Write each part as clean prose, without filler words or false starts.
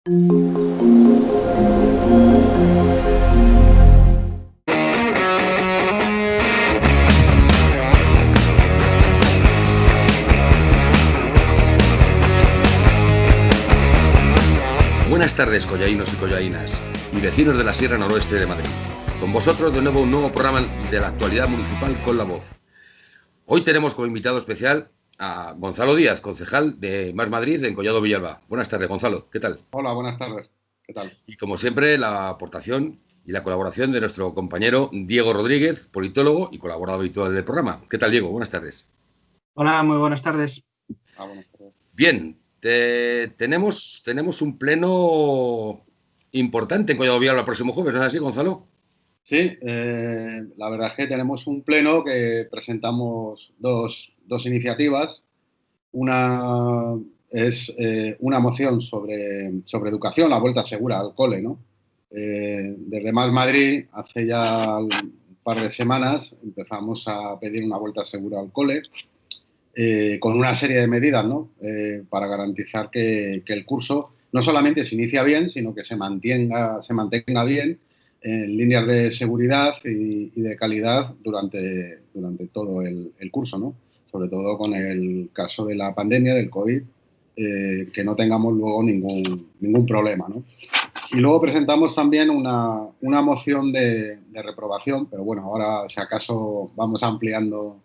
Buenas tardes, collaínos y collaínas, y vecinos de la Sierra Noroeste de Madrid. Con vosotros de nuevo un nuevo programa de la actualidad municipal con la voz. Hoy tenemos como invitado especial a Gonzalo Díaz, concejal de Más Madrid en Collado Villalba. Buenas tardes, Gonzalo, ¿qué tal? Hola, buenas tardes, ¿qué tal? Y como siempre, la aportación y la colaboración de nuestro compañero Diego Rodríguez, politólogo y colaborador habitual del programa. ¿Qué tal, Diego? Buenas tardes. Hola, muy buenas tardes. Buenas tardes. Bien, tenemos un pleno importante en Collado Villalba el próximo jueves, ¿no es así, Gonzalo? Sí, la verdad es que tenemos un pleno que presentamos dos iniciativas. Una es una moción sobre educación, la vuelta segura al cole, ¿no? Desde Más Madrid, hace ya un par de semanas, empezamos a pedir una vuelta segura al cole con una serie de medidas, ¿no? Para garantizar que el curso no solamente se inicia bien, sino que se mantenga bien en líneas de seguridad y de calidad durante todo el curso, ¿no? Sobre todo con el caso de la pandemia, del COVID, que no tengamos luego ningún problema, ¿no? Y luego presentamos también una moción de reprobación, pero bueno, ahora si acaso vamos ampliando.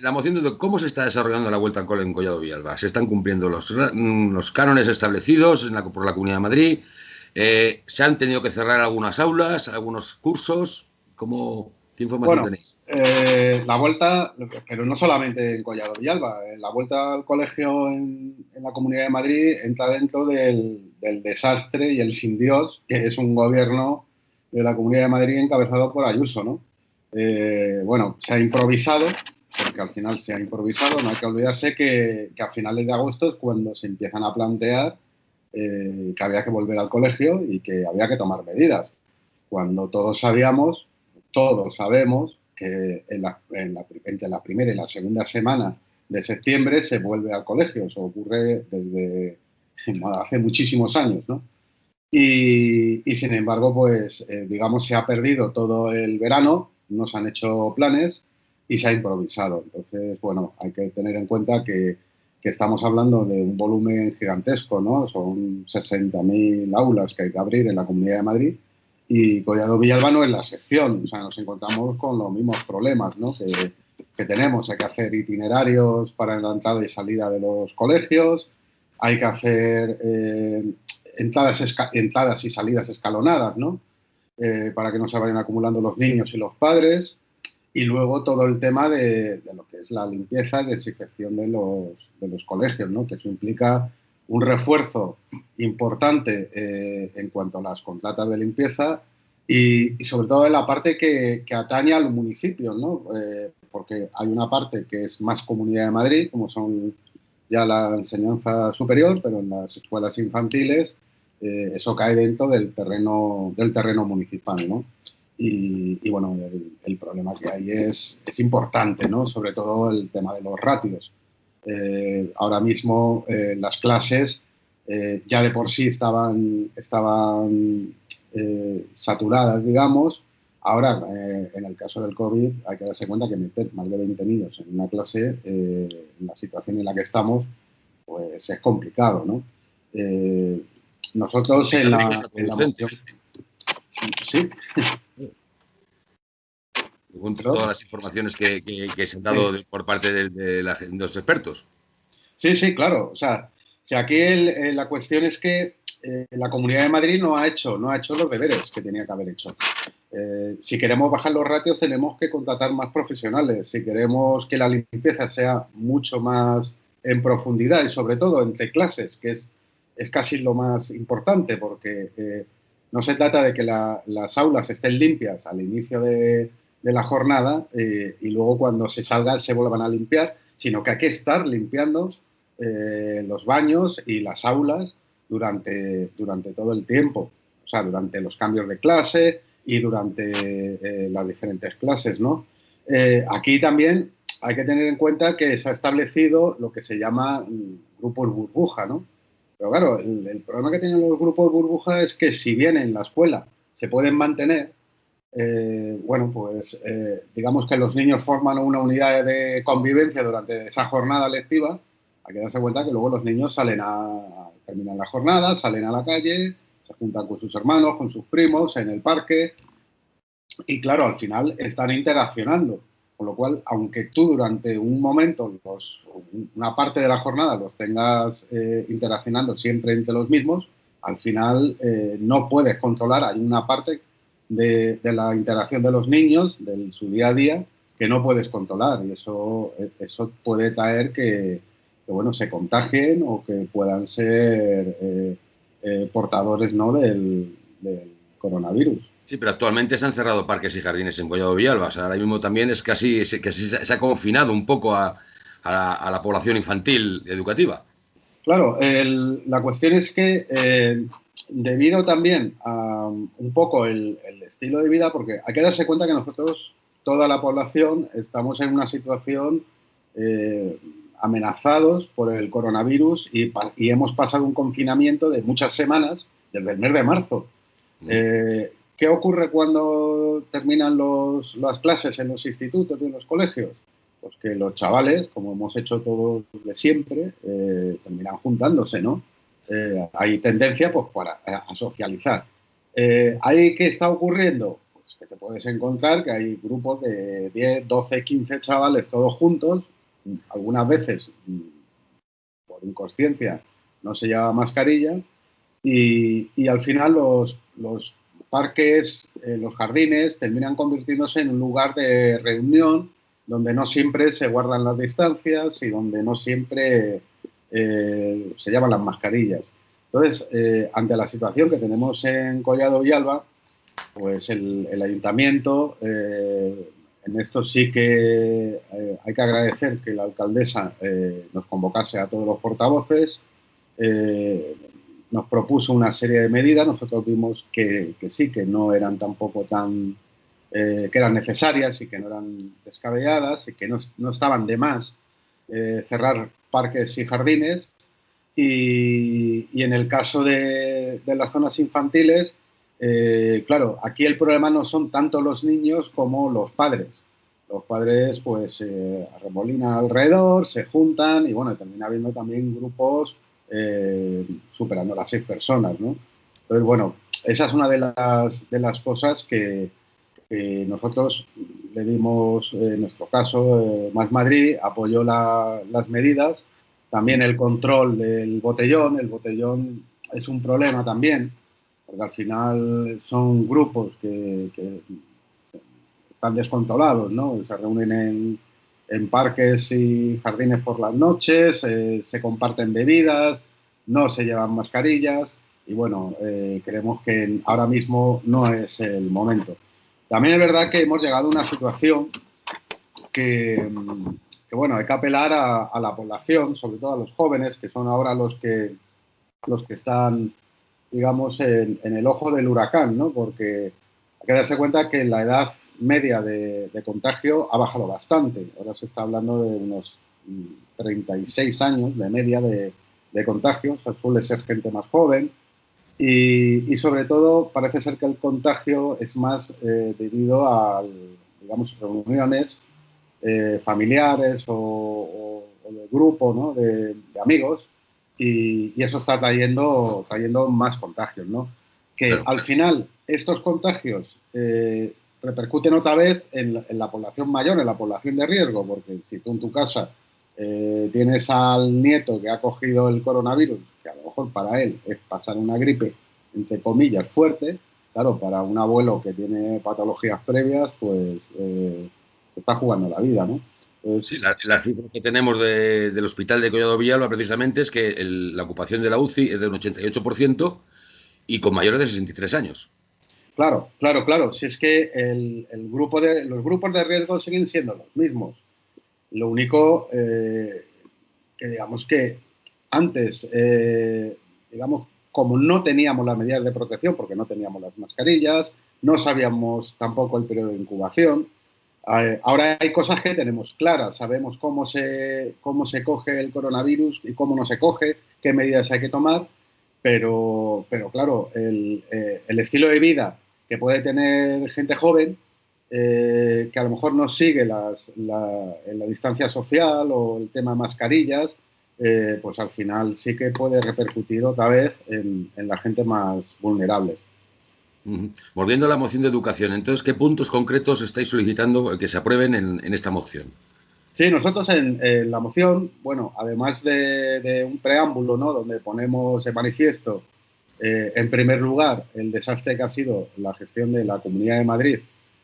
La moción de cómo se está desarrollando la vuelta al cole en Collado Villalba. ¿Se están cumpliendo los cánones establecidos por la Comunidad de Madrid? ¿Se han tenido que cerrar algunas aulas, algunos cursos? ¿Qué información tenéis? La vuelta, pero no solamente en Collado Villalba, la vuelta al colegio en la Comunidad de Madrid entra dentro del desastre y el sin Dios, que es un gobierno de la Comunidad de Madrid encabezado por Ayuso, ¿no? Bueno, se ha improvisado, porque al final se ha improvisado. No hay que olvidarse que a finales de agosto es cuando se empiezan a plantear que había que volver al colegio y que había que tomar medidas. Cuando todos sabemos que entre la primera y la segunda semana de septiembre se vuelve al colegio. Eso ocurre desde hace muchísimos años, ¿no? Y sin embargo, pues, digamos, se ha perdido todo el verano, no se han hecho planes y se ha improvisado. Entonces, bueno, hay que tener en cuenta que estamos hablando de un volumen gigantesco, ¿no? Son 60.000 aulas que hay que abrir en la Comunidad de Madrid y Collado Villalba no es la excepción. O sea, nos encontramos con los mismos problemas, ¿no? que tenemos. Hay que hacer itinerarios para la entrada y salida de los colegios, hay que hacer entradas y salidas escalonadas, ¿no? Para que no se vayan acumulando los niños y los padres. Y luego todo el tema de lo que es la limpieza y desinfección de los colegios, ¿no? Que eso implica un refuerzo importante en cuanto a las contratas de limpieza y sobre todo en la parte que atañe a los municipios, ¿no? Porque hay una parte que es más Comunidad de Madrid, como son ya la enseñanza superior, pero en las escuelas infantiles eso cae dentro del terreno municipal, ¿no? Y bueno, el problema que hay es importante, ¿no? Sobre todo el tema de los ratios. Ahora mismo las clases ya de por sí estaban saturadas, digamos. Ahora, en el caso del COVID, hay que darse cuenta que meter más de 20 niños en una clase, en la situación en la que estamos, pues es complicado, ¿no? Nosotros en la moción... Sí. Según todas las informaciones que se han dado por parte de los expertos. Sí, claro. O sea aquí la cuestión es que la Comunidad de Madrid no ha hecho los deberes que tenía que haber hecho. Si queremos bajar los ratios tenemos que contratar más profesionales. Si queremos que la limpieza sea mucho más en profundidad y sobre todo entre clases, que es casi lo más importante, porque no se trata de que las aulas estén limpias al inicio de la jornada y luego cuando se salga se vuelvan a limpiar, sino que hay que estar limpiando los baños y las aulas durante todo el tiempo, o sea, durante los cambios de clase y durante las diferentes clases, ¿no? Aquí también hay que tener en cuenta que se ha establecido lo que se llama grupos burbuja, ¿no? Pero claro, el problema que tienen los grupos burbuja es que si bien en la escuela se pueden mantener, bueno, pues digamos que los niños forman una unidad de convivencia durante esa jornada lectiva. Hay que darse cuenta que luego los niños terminan la jornada, salen a la calle, se juntan con sus hermanos, con sus primos, en el parque, y claro, al final están interaccionando. Con lo cual, aunque tú durante un momento, una parte de la jornada los tengas interaccionando siempre entre los mismos, al final no puedes controlar. Hay una parte de la interacción de los niños, de su día a día, que no puedes controlar. Y eso puede traer bueno, se contagien o que puedan ser portadores, ¿no?, del coronavirus. Sí, pero actualmente se han cerrado parques y jardines en Collado Villalba. O sea, ahora mismo también es casi se ha confinado un poco a la población infantil educativa. Claro, la cuestión es que debido también a un poco el estilo de vida, porque hay que darse cuenta que nosotros, toda la población, estamos en una situación amenazados por el coronavirus y hemos pasado un confinamiento de muchas semanas desde el mes de marzo. ¿Qué ocurre cuando terminan las clases en los institutos y en los colegios? Pues que los chavales, como hemos hecho todos de siempre, terminan juntándose, ¿no? Hay tendencia pues a socializar. ¿Ahí qué está ocurriendo? Pues que te puedes encontrar que hay grupos de 10, 12, 15 chavales todos juntos, algunas veces por inconsciencia no se lleva mascarilla y al final los parques, los jardines terminan convirtiéndose en un lugar de reunión donde no siempre se guardan las distancias y donde no siempre se llevan las mascarillas. Entonces, ante la situación que tenemos en Collado Villalba, pues el ayuntamiento, en esto sí que hay que agradecer que la alcaldesa nos convocase a todos los portavoces, nos propuso una serie de medidas. Nosotros vimos que sí, que no eran tampoco que eran necesarias y que no eran descabelladas y que no estaban de más cerrar parques y jardines. Y en el caso de las zonas infantiles, claro, aquí el problema no son tanto los niños como los padres. Los padres pues arremolinan alrededor, se juntan y bueno, termina habiendo también grupos superando las 6 personas, ¿no? Entonces, bueno, esa es una de las cosas que nosotros le dimos, en nuestro caso, Más Madrid apoyó las medidas, también el control del botellón. El botellón es un problema también, porque al final son grupos que están descontrolados, ¿no? Se reúnen en parques y jardines por las noches, se comparten bebidas, no se llevan mascarillas y bueno, creemos que ahora mismo no es el momento. También es verdad que hemos llegado a una situación que bueno, hay que apelar a la población, sobre todo a los jóvenes, que son ahora los que están, digamos, en el ojo del huracán, ¿no? Porque hay que darse cuenta que la edad media de contagio ha bajado bastante. Ahora se está hablando de unos 36 años de media de contagio. O sea, suele ser gente más joven. Y sobre todo parece ser que el contagio es más debido a, digamos, reuniones familiares o de grupo, ¿no?, de amigos, y eso está trayendo más contagios, ¿no? Que Claro. al final estos contagios repercuten otra vez en la población mayor, en la población de riesgo, porque si tú en tu casa tienes al nieto que ha cogido el coronavirus, que a lo mejor para él es pasar una gripe, entre comillas, fuerte, claro, para un abuelo que tiene patologías previas, pues se está jugando la vida, ¿no? Entonces, Sí, las cifras que tenemos del hospital de Collado Villalba precisamente es que la ocupación de la UCI es de un 88% y con mayores de 63 años. claro, claro, claro. Si es que los grupos de riesgo siguen siendo los mismos. Lo único que digamos que antes, digamos, como no teníamos las medidas de protección, porque no teníamos las mascarillas, no sabíamos tampoco el periodo de incubación. Ahora hay cosas que tenemos claras, sabemos cómo se coge el coronavirus y cómo no se coge, qué medidas hay que tomar, pero claro, el estilo de vida que puede tener gente joven, que a lo mejor no sigue la distancia social o el tema mascarillas, pues al final sí que puede repercutir otra vez en la gente más vulnerable. Volviendo a la moción de educación, entonces, ¿qué puntos concretos estáis solicitando que se aprueben en esta moción? Sí, nosotros en la moción, bueno, además de un preámbulo, ¿no?, donde ponemos de manifiesto, en primer lugar, el desastre que ha sido la gestión de la Comunidad de Madrid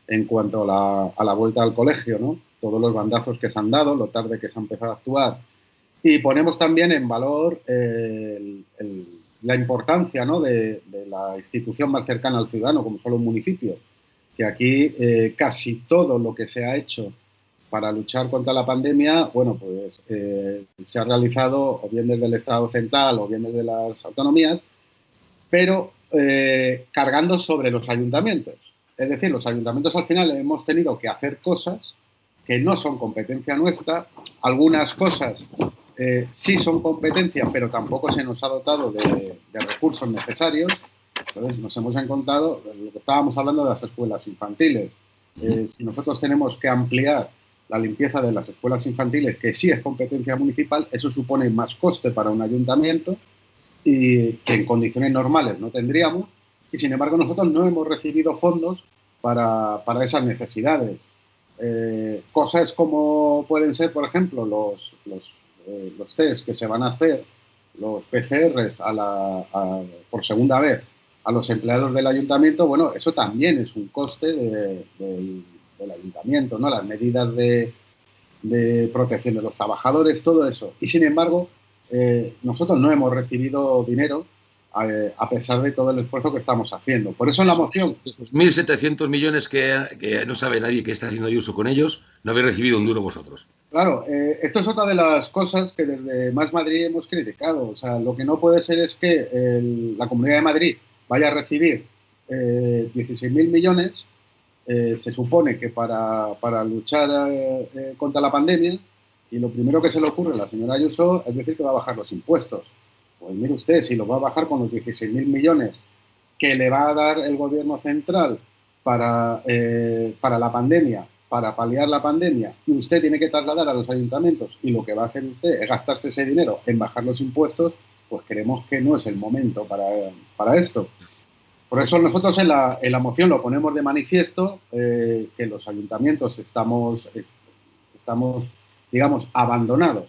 en cuanto a la vuelta al colegio, ¿no?, todos los bandazos que se han dado, lo tarde que se ha empezado a actuar, y ponemos también en valor la importancia, ¿no?, de la institución más cercana al ciudadano, como son los municipios, que aquí casi todo lo que se ha hecho para luchar contra la pandemia, bueno, pues se ha realizado o bien desde el Estado central o bien desde las autonomías, pero cargando sobre los ayuntamientos. Es decir, los ayuntamientos al final hemos tenido que hacer cosas que no son competencia nuestra, algunas cosas sí son competencia, pero tampoco se nos ha dotado de recursos necesarios. Entonces nos hemos encontrado, lo que estábamos hablando de las escuelas infantiles. Si nosotros tenemos que ampliar la limpieza de las escuelas infantiles, que sí es competencia municipal, eso supone más coste para un ayuntamiento y que en condiciones normales no tendríamos, y sin embargo nosotros no hemos recibido fondos para esas necesidades. Cosas como pueden ser, por ejemplo, los test que se van a hacer, los PCRs por segunda vez a los empleados del ayuntamiento, bueno, eso también es un coste del ayuntamiento, ¿no?, las medidas de protección de los trabajadores, todo eso. Y sin embargo, nosotros no hemos recibido dinero a pesar de todo el esfuerzo que estamos haciendo. Por eso en la moción... Esos 1.700 millones que no sabe nadie qué está haciendo Ayuso con ellos, no habéis recibido un duro vosotros. Claro, esto es otra de las cosas que desde Más Madrid hemos criticado. O sea, lo que no puede ser es que la Comunidad de Madrid vaya a recibir 16.000 millones, se supone que para luchar contra la pandemia, y lo primero que se le ocurre a la señora Ayuso es decir que va a bajar los impuestos. Pues mire usted, si los va a bajar con los 16.000 millones que le va a dar el gobierno central para la pandemia, para paliar la pandemia, y usted tiene que trasladar a los ayuntamientos, y lo que va a hacer usted es gastarse ese dinero en bajar los impuestos, pues creemos que no es el momento para esto. Por eso nosotros en la moción lo ponemos de manifiesto, que los ayuntamientos estamos, digamos, abandonados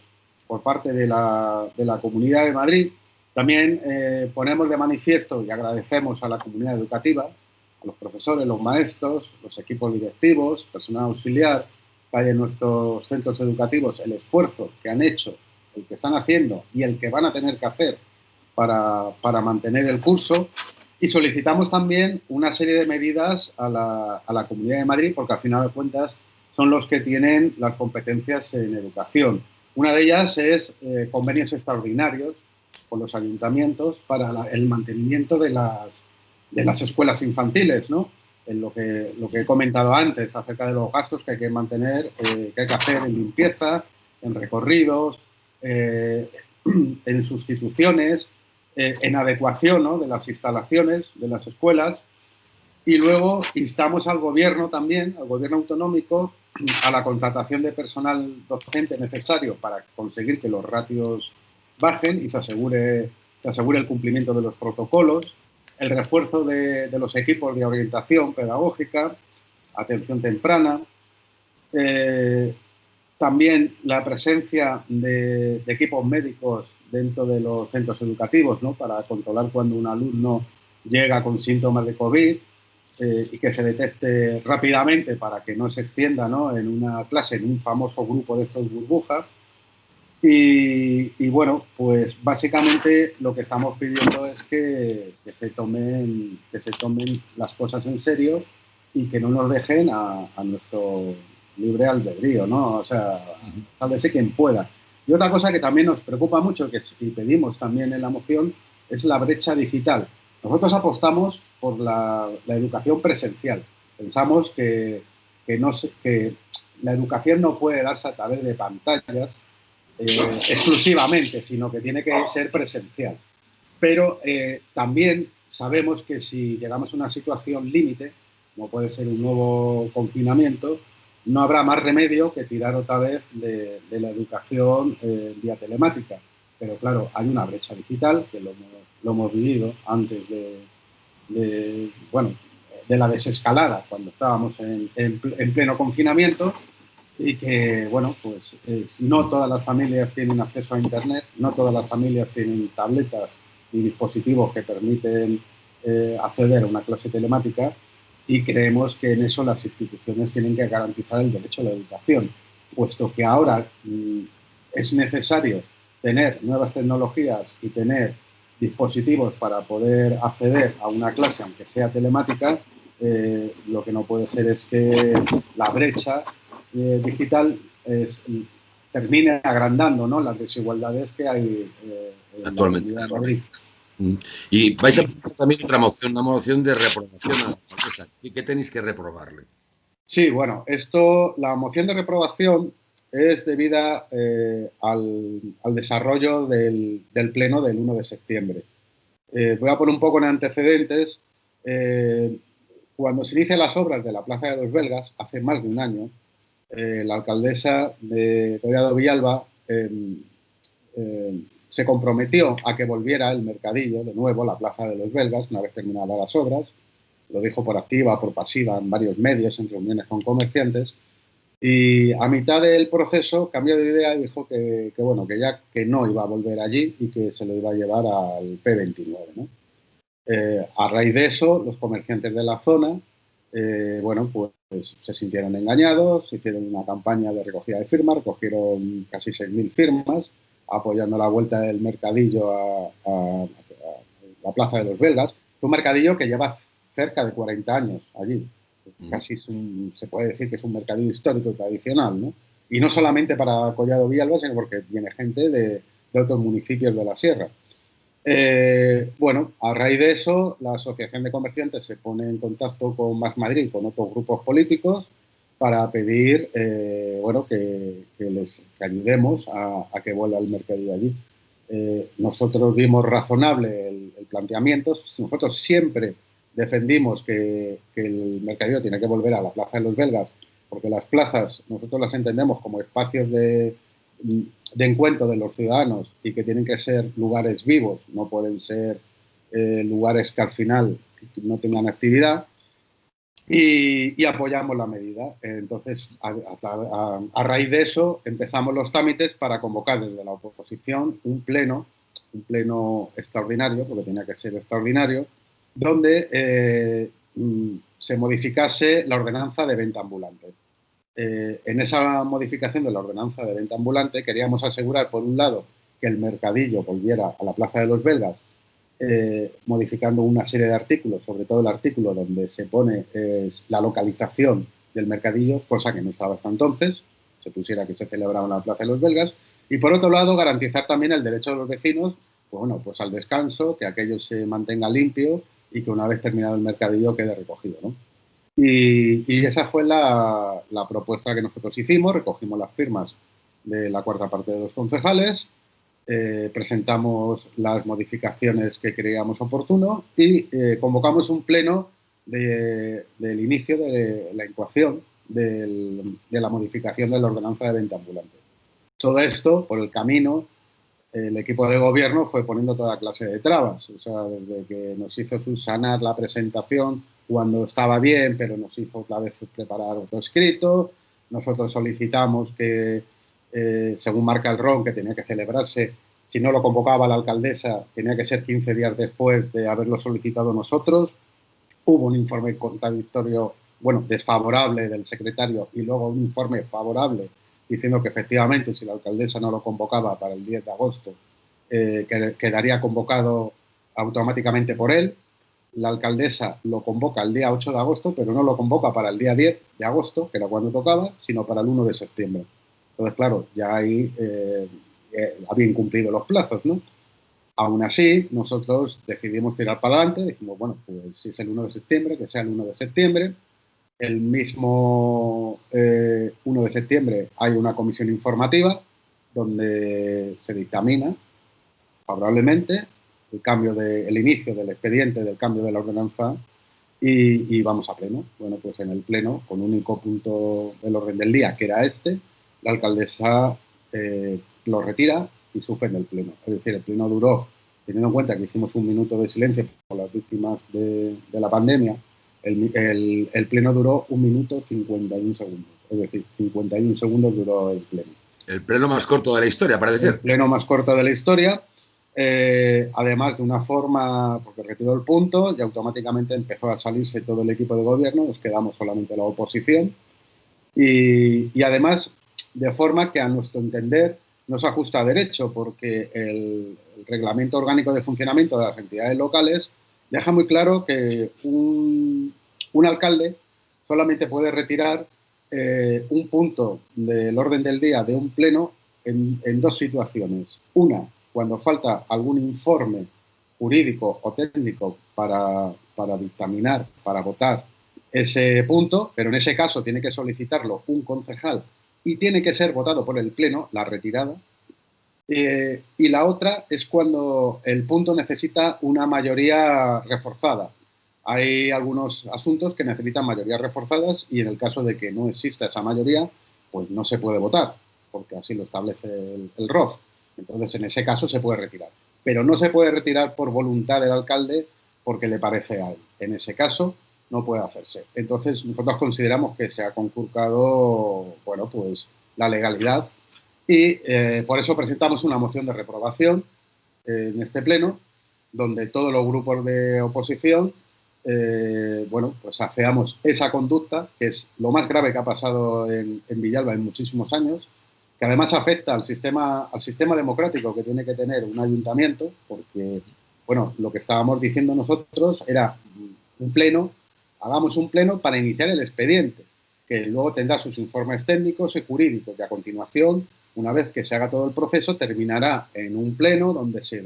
por parte de la Comunidad de Madrid. También ponemos de manifiesto y agradecemos a la comunidad educativa, a los profesores, los maestros, los equipos directivos, personal auxiliar que hay en nuestros centros educativos, el esfuerzo que han hecho, el que están haciendo y el que van a tener que hacer para mantener el curso. Y solicitamos también una serie de medidas a la Comunidad de Madrid, porque al final de cuentas son los que tienen las competencias en educación. Una de ellas es convenios extraordinarios con los ayuntamientos para el mantenimiento de las escuelas infantiles, ¿no? En lo que he comentado antes acerca de los gastos que hay que mantener, que hay que hacer en limpieza, en recorridos, en sustituciones, en adecuación, ¿no?, de las instalaciones de las escuelas. Y luego instamos al gobierno también, al gobierno autonómico, a la contratación de personal docente necesario para conseguir que los ratios bajen y se asegure el cumplimiento de los protocolos, el refuerzo de los equipos de orientación pedagógica, atención temprana, también la presencia de equipos médicos dentro de los centros educativos, ¿no?, para controlar cuando un alumno llega con síntomas de COVID y que se detecte rápidamente para que no se extienda, ¿no?, en una clase, en un famoso grupo de estos burbujas. Y bueno, pues básicamente lo que estamos pidiendo es que se tomen las cosas en serio y que no nos dejen a nuestro libre albedrío, ¿no? O sea, sálvese quien pueda. Y otra cosa que también nos preocupa mucho, y pedimos también en la moción, es la brecha digital. Nosotros apostamos por la educación presencial. Pensamos que la educación no puede darse a través de pantallas exclusivamente, sino que tiene que ser presencial. pero también sabemos que si llegamos a una situación límite, como puede ser un nuevo confinamiento, no habrá más remedio que tirar otra vez de la educación vía telemática. Pero claro, hay una brecha digital, que lo hemos vivido antes de la desescalada, cuando estábamos en pleno confinamiento, y que, bueno, pues no todas las familias tienen acceso a Internet, no todas las familias tienen tabletas y dispositivos que permiten acceder a una clase telemática, y creemos que en eso las instituciones tienen que garantizar el derecho a la educación, puesto que ahora es necesario tener nuevas tecnologías y tener dispositivos para poder acceder a una clase, aunque sea telemática. Lo que no puede ser es que la brecha digital termine agrandando, ¿no?, las desigualdades que hay en actualmente la Comunidad de Madrid. Y vais a presentar también otra moción, una moción de reprobación a la alcaldesa. ¿Y qué tenéis que reprobarle? Sí, bueno, la moción de reprobación es debida al desarrollo del pleno del 1 de septiembre. Voy a poner un poco en antecedentes. Cuando se inician las obras de la Plaza de los Belgas, hace más de un año, la alcaldesa de Collado Villalba se comprometió a que volviera el mercadillo de nuevo, la Plaza de los Belgas, una vez terminadas las obras. Lo dijo por activa, por pasiva, en varios medios, en reuniones con comerciantes. Y a mitad del proceso cambió de idea y dijo que no iba a volver allí y que se lo iba a llevar al P29, ¿no? A raíz de eso, los comerciantes de la zona, pues se sintieron engañados, hicieron una campaña de recogida de firmas, recogieron casi 6.000 firmas, apoyando la vuelta del mercadillo a la Plaza de los Belgas. Es un mercadillo que lleva cerca de 40 años allí. Casi se puede decir que es un mercadillo histórico y tradicional, ¿no? Y no solamente para Collado Villalba, sino porque viene gente de otros municipios de la sierra. A raíz de eso, la Asociación de Comerciantes se pone en contacto con Más Madrid, con otros grupos políticos, para pedir que ayudemos a que vuelva el mercadillo allí. Nosotros vimos razonable el planteamiento. Nosotros siempre defendimos que el mercadillo tiene que volver a la Plaza de los Belgas, porque las plazas nosotros las entendemos como espacios de encuentro de los ciudadanos y que tienen que ser lugares vivos, no pueden ser lugares que al final no tengan actividad, y apoyamos la medida. Entonces, a raíz de eso, empezamos los trámites para convocar desde la oposición un pleno extraordinario, porque tenía que ser extraordinario, donde se modificase la ordenanza de venta ambulante. En esa modificación de la ordenanza de venta ambulante queríamos asegurar, por un lado, que el mercadillo volviera a la Plaza de los Belgas, modificando una serie de artículos, sobre todo el artículo donde se pone la localización del mercadillo, cosa que no estaba hasta entonces, se pusiera que se celebraba en la Plaza de los Belgas, y por otro lado garantizar también el derecho de los vecinos pues al descanso, que aquello se mantenga limpio y que una vez terminado el mercadillo quede recogido, ¿no? Y esa fue la propuesta que nosotros hicimos. Recogimos las firmas de la cuarta parte de los concejales, presentamos las modificaciones que creíamos oportuno y convocamos un pleno del inicio de la incoación de la modificación de la ordenanza de venta ambulante. Todo esto, por el camino, el equipo de gobierno fue poniendo toda clase de trabas. O sea, desde que nos hizo subsanar la presentación cuando estaba bien, pero nos hizo otra vez preparar otro escrito. Nosotros solicitamos que, según marca el RON, que tenía que celebrarse, si no lo convocaba la alcaldesa, tenía que ser 15 días después de haberlo solicitado nosotros. Hubo un informe contradictorio, desfavorable del secretario, y luego un informe favorable diciendo que efectivamente si la alcaldesa no lo convocaba para el 10 de agosto, quedaría convocado automáticamente por él. La alcaldesa lo convoca el día 8 de agosto, pero no lo convoca para el día 10 de agosto, que era cuando tocaba, sino para el 1 de septiembre. Entonces, claro, ya ahí había incumplido los plazos, ¿no? Aún así, nosotros decidimos tirar para adelante. Dijimos, pues si es el 1 de septiembre, que sea el 1 de septiembre. El mismo 1 de septiembre hay una comisión informativa donde se dictamina favorablemente el inicio del expediente del cambio de la ordenanza y vamos a pleno. Bueno, pues en el pleno, con un único punto del orden del día, que era este, la alcaldesa lo retira y suspende el pleno. Es decir, el pleno duró, teniendo en cuenta que hicimos un minuto de silencio por las víctimas de la pandemia, el pleno duró 1 minuto 51 segundos. Es decir, 51 segundos duró el pleno. El pleno más corto de la historia, parece ser. El pleno más corto de la historia. Además, de una forma, porque retiró el punto y automáticamente empezó a salirse todo el equipo de gobierno, nos quedamos solamente la oposición. Y además, de forma que a nuestro entender no se ajusta a derecho, porque el reglamento orgánico de funcionamiento de las entidades locales deja muy claro que un alcalde solamente puede retirar un punto del orden del día de un pleno en 2 situaciones. Una, cuando falta algún informe jurídico o técnico para dictaminar, para votar ese punto, pero en ese caso tiene que solicitarlo un concejal y tiene que ser votado por el pleno, la retirada. Y la otra es cuando el punto necesita una mayoría reforzada. Hay algunos asuntos que necesitan mayorías reforzadas y en el caso de que no exista esa mayoría, pues no se puede votar, porque así lo establece el ROF. Entonces, en ese caso se puede retirar. Pero no se puede retirar por voluntad del alcalde porque le parece a él. En ese caso no puede hacerse. Entonces, nosotros consideramos que se ha conculcado, bueno, pues la legalidad y por eso presentamos una moción de reprobación en este pleno, donde todos los grupos de oposición bueno, pues afeamos esa conducta, que es lo más grave que ha pasado en Villalba en muchísimos años, que además afecta al sistema democrático que tiene que tener un ayuntamiento, porque, bueno, lo que estábamos diciendo nosotros era un pleno, hagamos un pleno para iniciar el expediente, que luego tendrá sus informes técnicos y jurídicos, y a continuación, una vez que se haga todo el proceso, terminará en un pleno donde se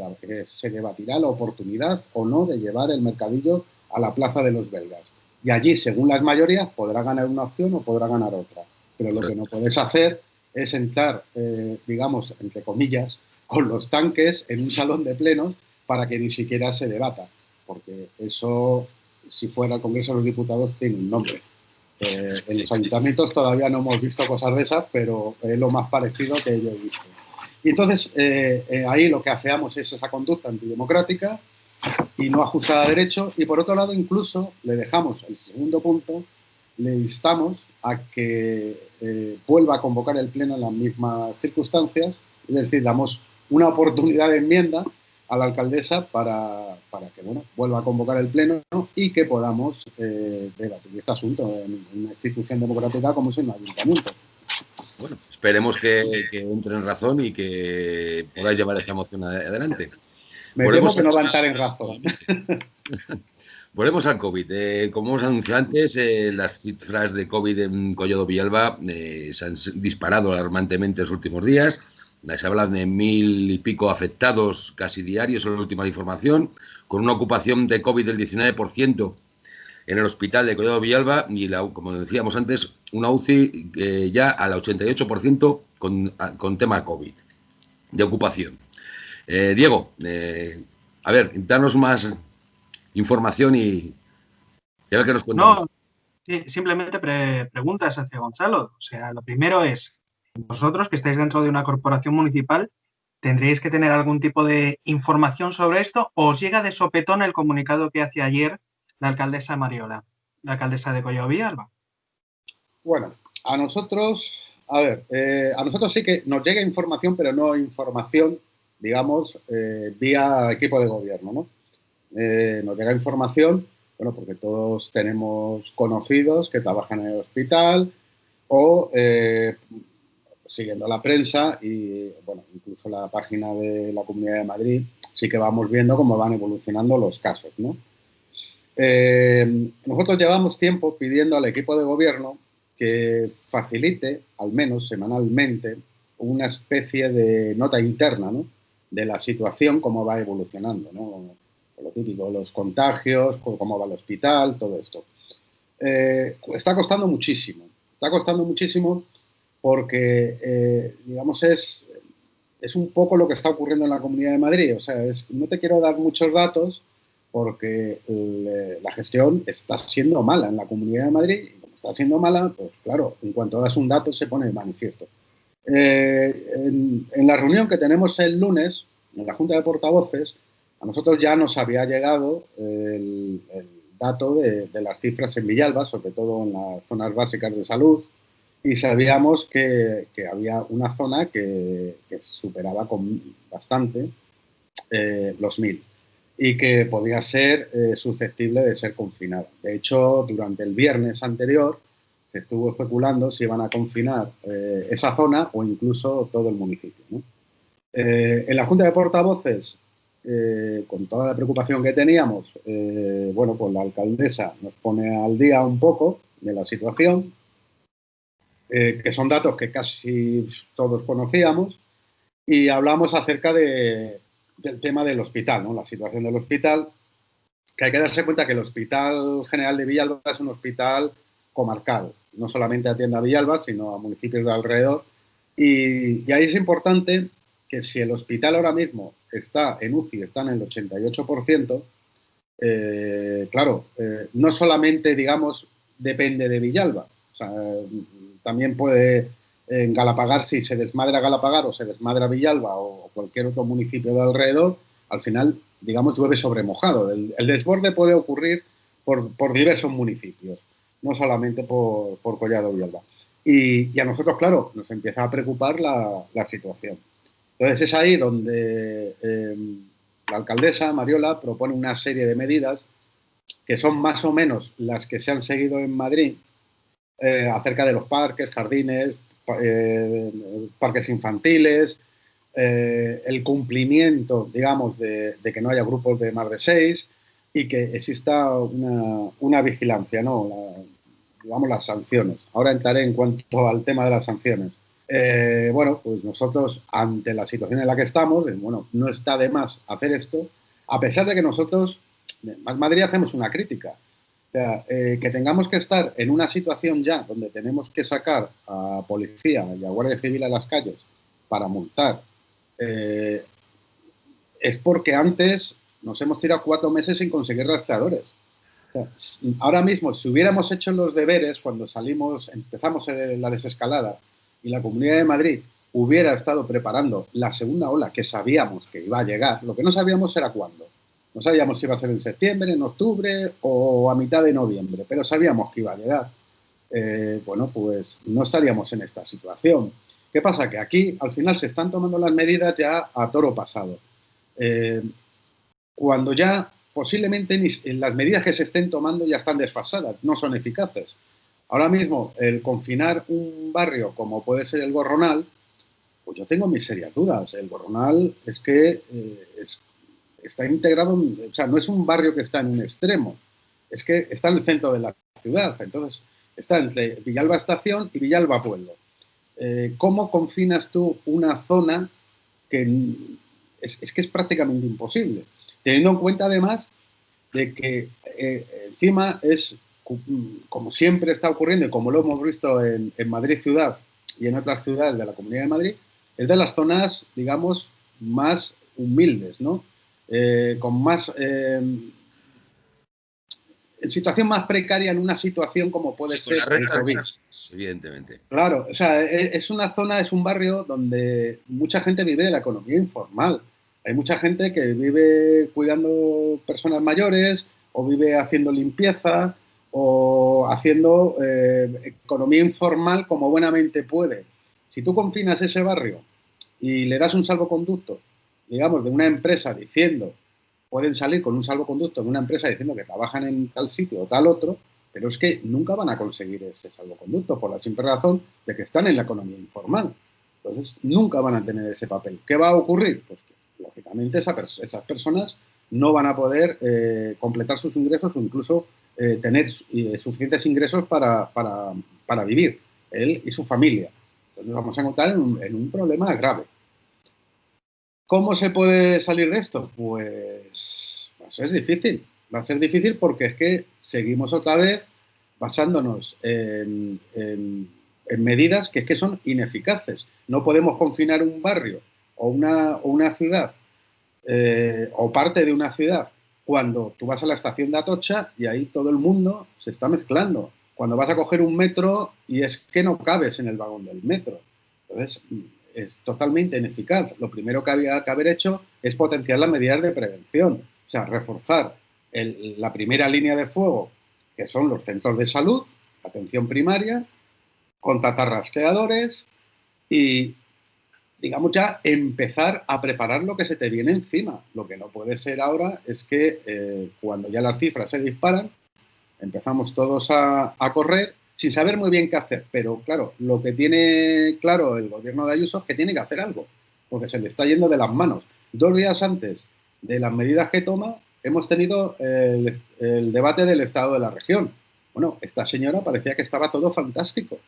debatirá la oportunidad o no de llevar el mercadillo a la plaza de los belgas. Y allí, según las mayorías, podrá ganar una opción o podrá ganar otra. Pero lo que no puedes hacer es entrar, digamos, entre comillas, con los tanques en un salón de plenos para que ni siquiera se debata. Porque eso, si fuera el Congreso de los Diputados, tiene un nombre. En los ayuntamientos todavía no hemos visto cosas de esas, pero es lo más parecido que yo he visto. Y entonces, ahí lo que afeamos es esa conducta antidemocrática y no ajustada a derecho, y por otro lado incluso le dejamos el segundo punto, le instamos a que vuelva a convocar el pleno en las mismas circunstancias, es decir, damos una oportunidad de enmienda a la alcaldesa para que, bueno, vuelva a convocar el pleno y que podamos debatir este asunto en una institución democrática como es un ayuntamiento. Bueno, esperemos que entre en razón y que podáis llevar esta moción adelante. Me temo que no va a estar en razón. Volvemos al COVID. Como hemos anunciado antes, las cifras de COVID en Collado Villalba se han disparado alarmantemente en los últimos días. Se habla de 1.000 y pico afectados casi diarios, es la última información, con una ocupación de COVID del 19% en el hospital de Collado Villalba y, como decíamos antes, una UCI ya al 88% con tema COVID de ocupación. Diego, a ver, danos más información y a ver qué nos cuentas. No, sí, simplemente preguntas hacia Gonzalo. O sea, lo primero es, vosotros que estáis dentro de una corporación municipal, ¿tendréis que tener algún tipo de información sobre esto o os llega de sopetón el comunicado que hace ayer la alcaldesa Mariola, la alcaldesa de Collado Villalba? Bueno, a nosotros sí que nos llega información, pero no información, digamos, vía equipo de gobierno, ¿no? Nos llega información, bueno, porque todos tenemos conocidos que trabajan en el hospital o siguiendo la prensa y, bueno, incluso la página de la Comunidad de Madrid, sí que vamos viendo cómo van evolucionando los casos, ¿no? Nosotros llevamos tiempo pidiendo al equipo de gobierno que facilite, al menos semanalmente, una especie de nota interna, ¿no?, de la situación, cómo va evolucionando, ¿no? Lo típico, los contagios, cómo va el hospital, todo esto. Está costando muchísimo porque, digamos, es es un poco lo que está ocurriendo en la Comunidad de Madrid. O sea, no te quiero dar muchos datos porque la gestión está siendo mala en la Comunidad de Madrid y como está siendo mala, pues claro, en cuanto das un dato se pone de manifiesto. En la reunión que tenemos el lunes, en la Junta de Portavoces, a nosotros ya nos había llegado el dato de las cifras en Villalba, sobre todo en las zonas básicas de salud, y sabíamos que había una zona que superaba con bastante los 1000 y que podía ser susceptible de ser confinada. De hecho, durante el viernes anterior se estuvo especulando si iban a confinar esa zona o incluso todo el municipio, ¿no? En la Junta de Portavoces, con toda la preocupación que teníamos, bueno, pues la alcaldesa nos pone al día un poco de la situación, que son datos que casi todos conocíamos, y hablamos acerca del tema del hospital, ¿no? La situación del hospital, que hay que darse cuenta que el Hospital General de Villalba es un hospital comarcal, no solamente atiende a Villalba, sino a municipios de alrededor, y ahí es importante que si el hospital ahora mismo está en UCI, está en el 88%, claro, no solamente, digamos, depende de Villalba, o sea, también puede en Galapagar, si se desmadra Galapagar o se desmadra Villalba o cualquier otro municipio de alrededor, al final, digamos, llueve sobre mojado. El desborde puede ocurrir por diversos municipios, no solamente por Collado Villalba. Y a nosotros, claro, nos empieza a preocupar la situación. Entonces es ahí donde la alcaldesa, Mariola, propone una serie de medidas que son más o menos las que se han seguido en Madrid, acerca de los parques, jardines, parques infantiles, el cumplimiento, digamos, de que no haya grupos de más de 6 y que exista una vigilancia, ¿no? Digamos, las sanciones. Ahora entraré en cuanto al tema de las sanciones. Bueno, pues nosotros, ante la situación en la que estamos, bueno, no está de más hacer esto, a pesar de que nosotros, en Madrid, hacemos una crítica. O sea, que tengamos que estar en una situación ya donde tenemos que sacar a policía y a Guardia Civil a las calles para multar, es porque antes nos hemos tirado 4 meses sin conseguir rastreadores. O sea, ahora mismo, si hubiéramos hecho los deberes cuando empezamos la desescalada y la Comunidad de Madrid hubiera estado preparando la segunda ola que sabíamos que iba a llegar, lo que no sabíamos era cuándo. No sabíamos si iba a ser en septiembre, en octubre o a mitad de noviembre, pero sabíamos que iba a llegar. Bueno, pues no estaríamos en esta situación. ¿Qué pasa? Que aquí, al final, se están tomando las medidas ya a toro pasado. Cuando ya, posiblemente, las medidas que se estén tomando ya están desfasadas, no son eficaces. Ahora mismo, el confinar un barrio como puede ser el Gorronal, pues yo tengo mis serias dudas. El Gorronal es que está integrado, o sea, no es un barrio que está en un extremo, es que está en el centro de la ciudad. Entonces, está entre Villalba Estación y Villalba Pueblo. ¿Cómo confinas tú una zona que es que es prácticamente imposible? Teniendo en cuenta, además, de que encima es, como siempre está ocurriendo y como lo hemos visto en Madrid ciudad y en otras ciudades de la Comunidad de Madrid, es de las zonas, digamos, más humildes, ¿no? Con más en situación más precaria en una situación como puede ser el COVID. Evidentemente. Claro, o sea, es una zona, es un barrio donde mucha gente vive de la economía informal. Hay mucha gente que vive cuidando personas mayores o vive haciendo limpieza o haciendo economía informal como buenamente puede. Si tú confinas ese barrio y le das un salvoconducto, digamos, de una empresa diciendo, pueden salir con un salvoconducto de una empresa diciendo que trabajan en tal sitio o tal otro, pero es que nunca van a conseguir ese salvoconducto por la simple razón de que están en la economía informal. Entonces, nunca van a tener ese papel. ¿Qué va a ocurrir? Pues que, lógicamente, esas personas no van a poder completar sus ingresos o incluso tener suficientes ingresos para vivir, él y su familia. Entonces, vamos a encontrar en un problema grave. ¿Cómo se puede salir de esto? Pues va a ser difícil. Va a ser difícil porque es que seguimos otra vez basándonos en medidas que es que son ineficaces. No podemos confinar un barrio o una ciudad o parte de una ciudad cuando tú vas a la estación de Atocha y ahí todo el mundo se está mezclando. Cuando vas a coger un metro y es que no cabes en el vagón del metro. Entonces, es totalmente ineficaz. Lo primero que había que haber hecho es potenciar las medidas de prevención, o sea, reforzar la primera línea de fuego, que son los centros de salud, atención primaria, contratar rastreadores y, digamos, ya empezar a preparar lo que se te viene encima. Lo que no puede ser ahora es que cuando ya las cifras se disparan, empezamos todos a correr sin saber muy bien qué hacer. Pero claro, lo que tiene claro el gobierno de Ayuso es que tiene que hacer algo, porque se le está yendo de las manos. 2 días antes de las medidas que toma, hemos tenido el debate del estado de la región. Bueno, esta señora parecía que estaba todo fantástico.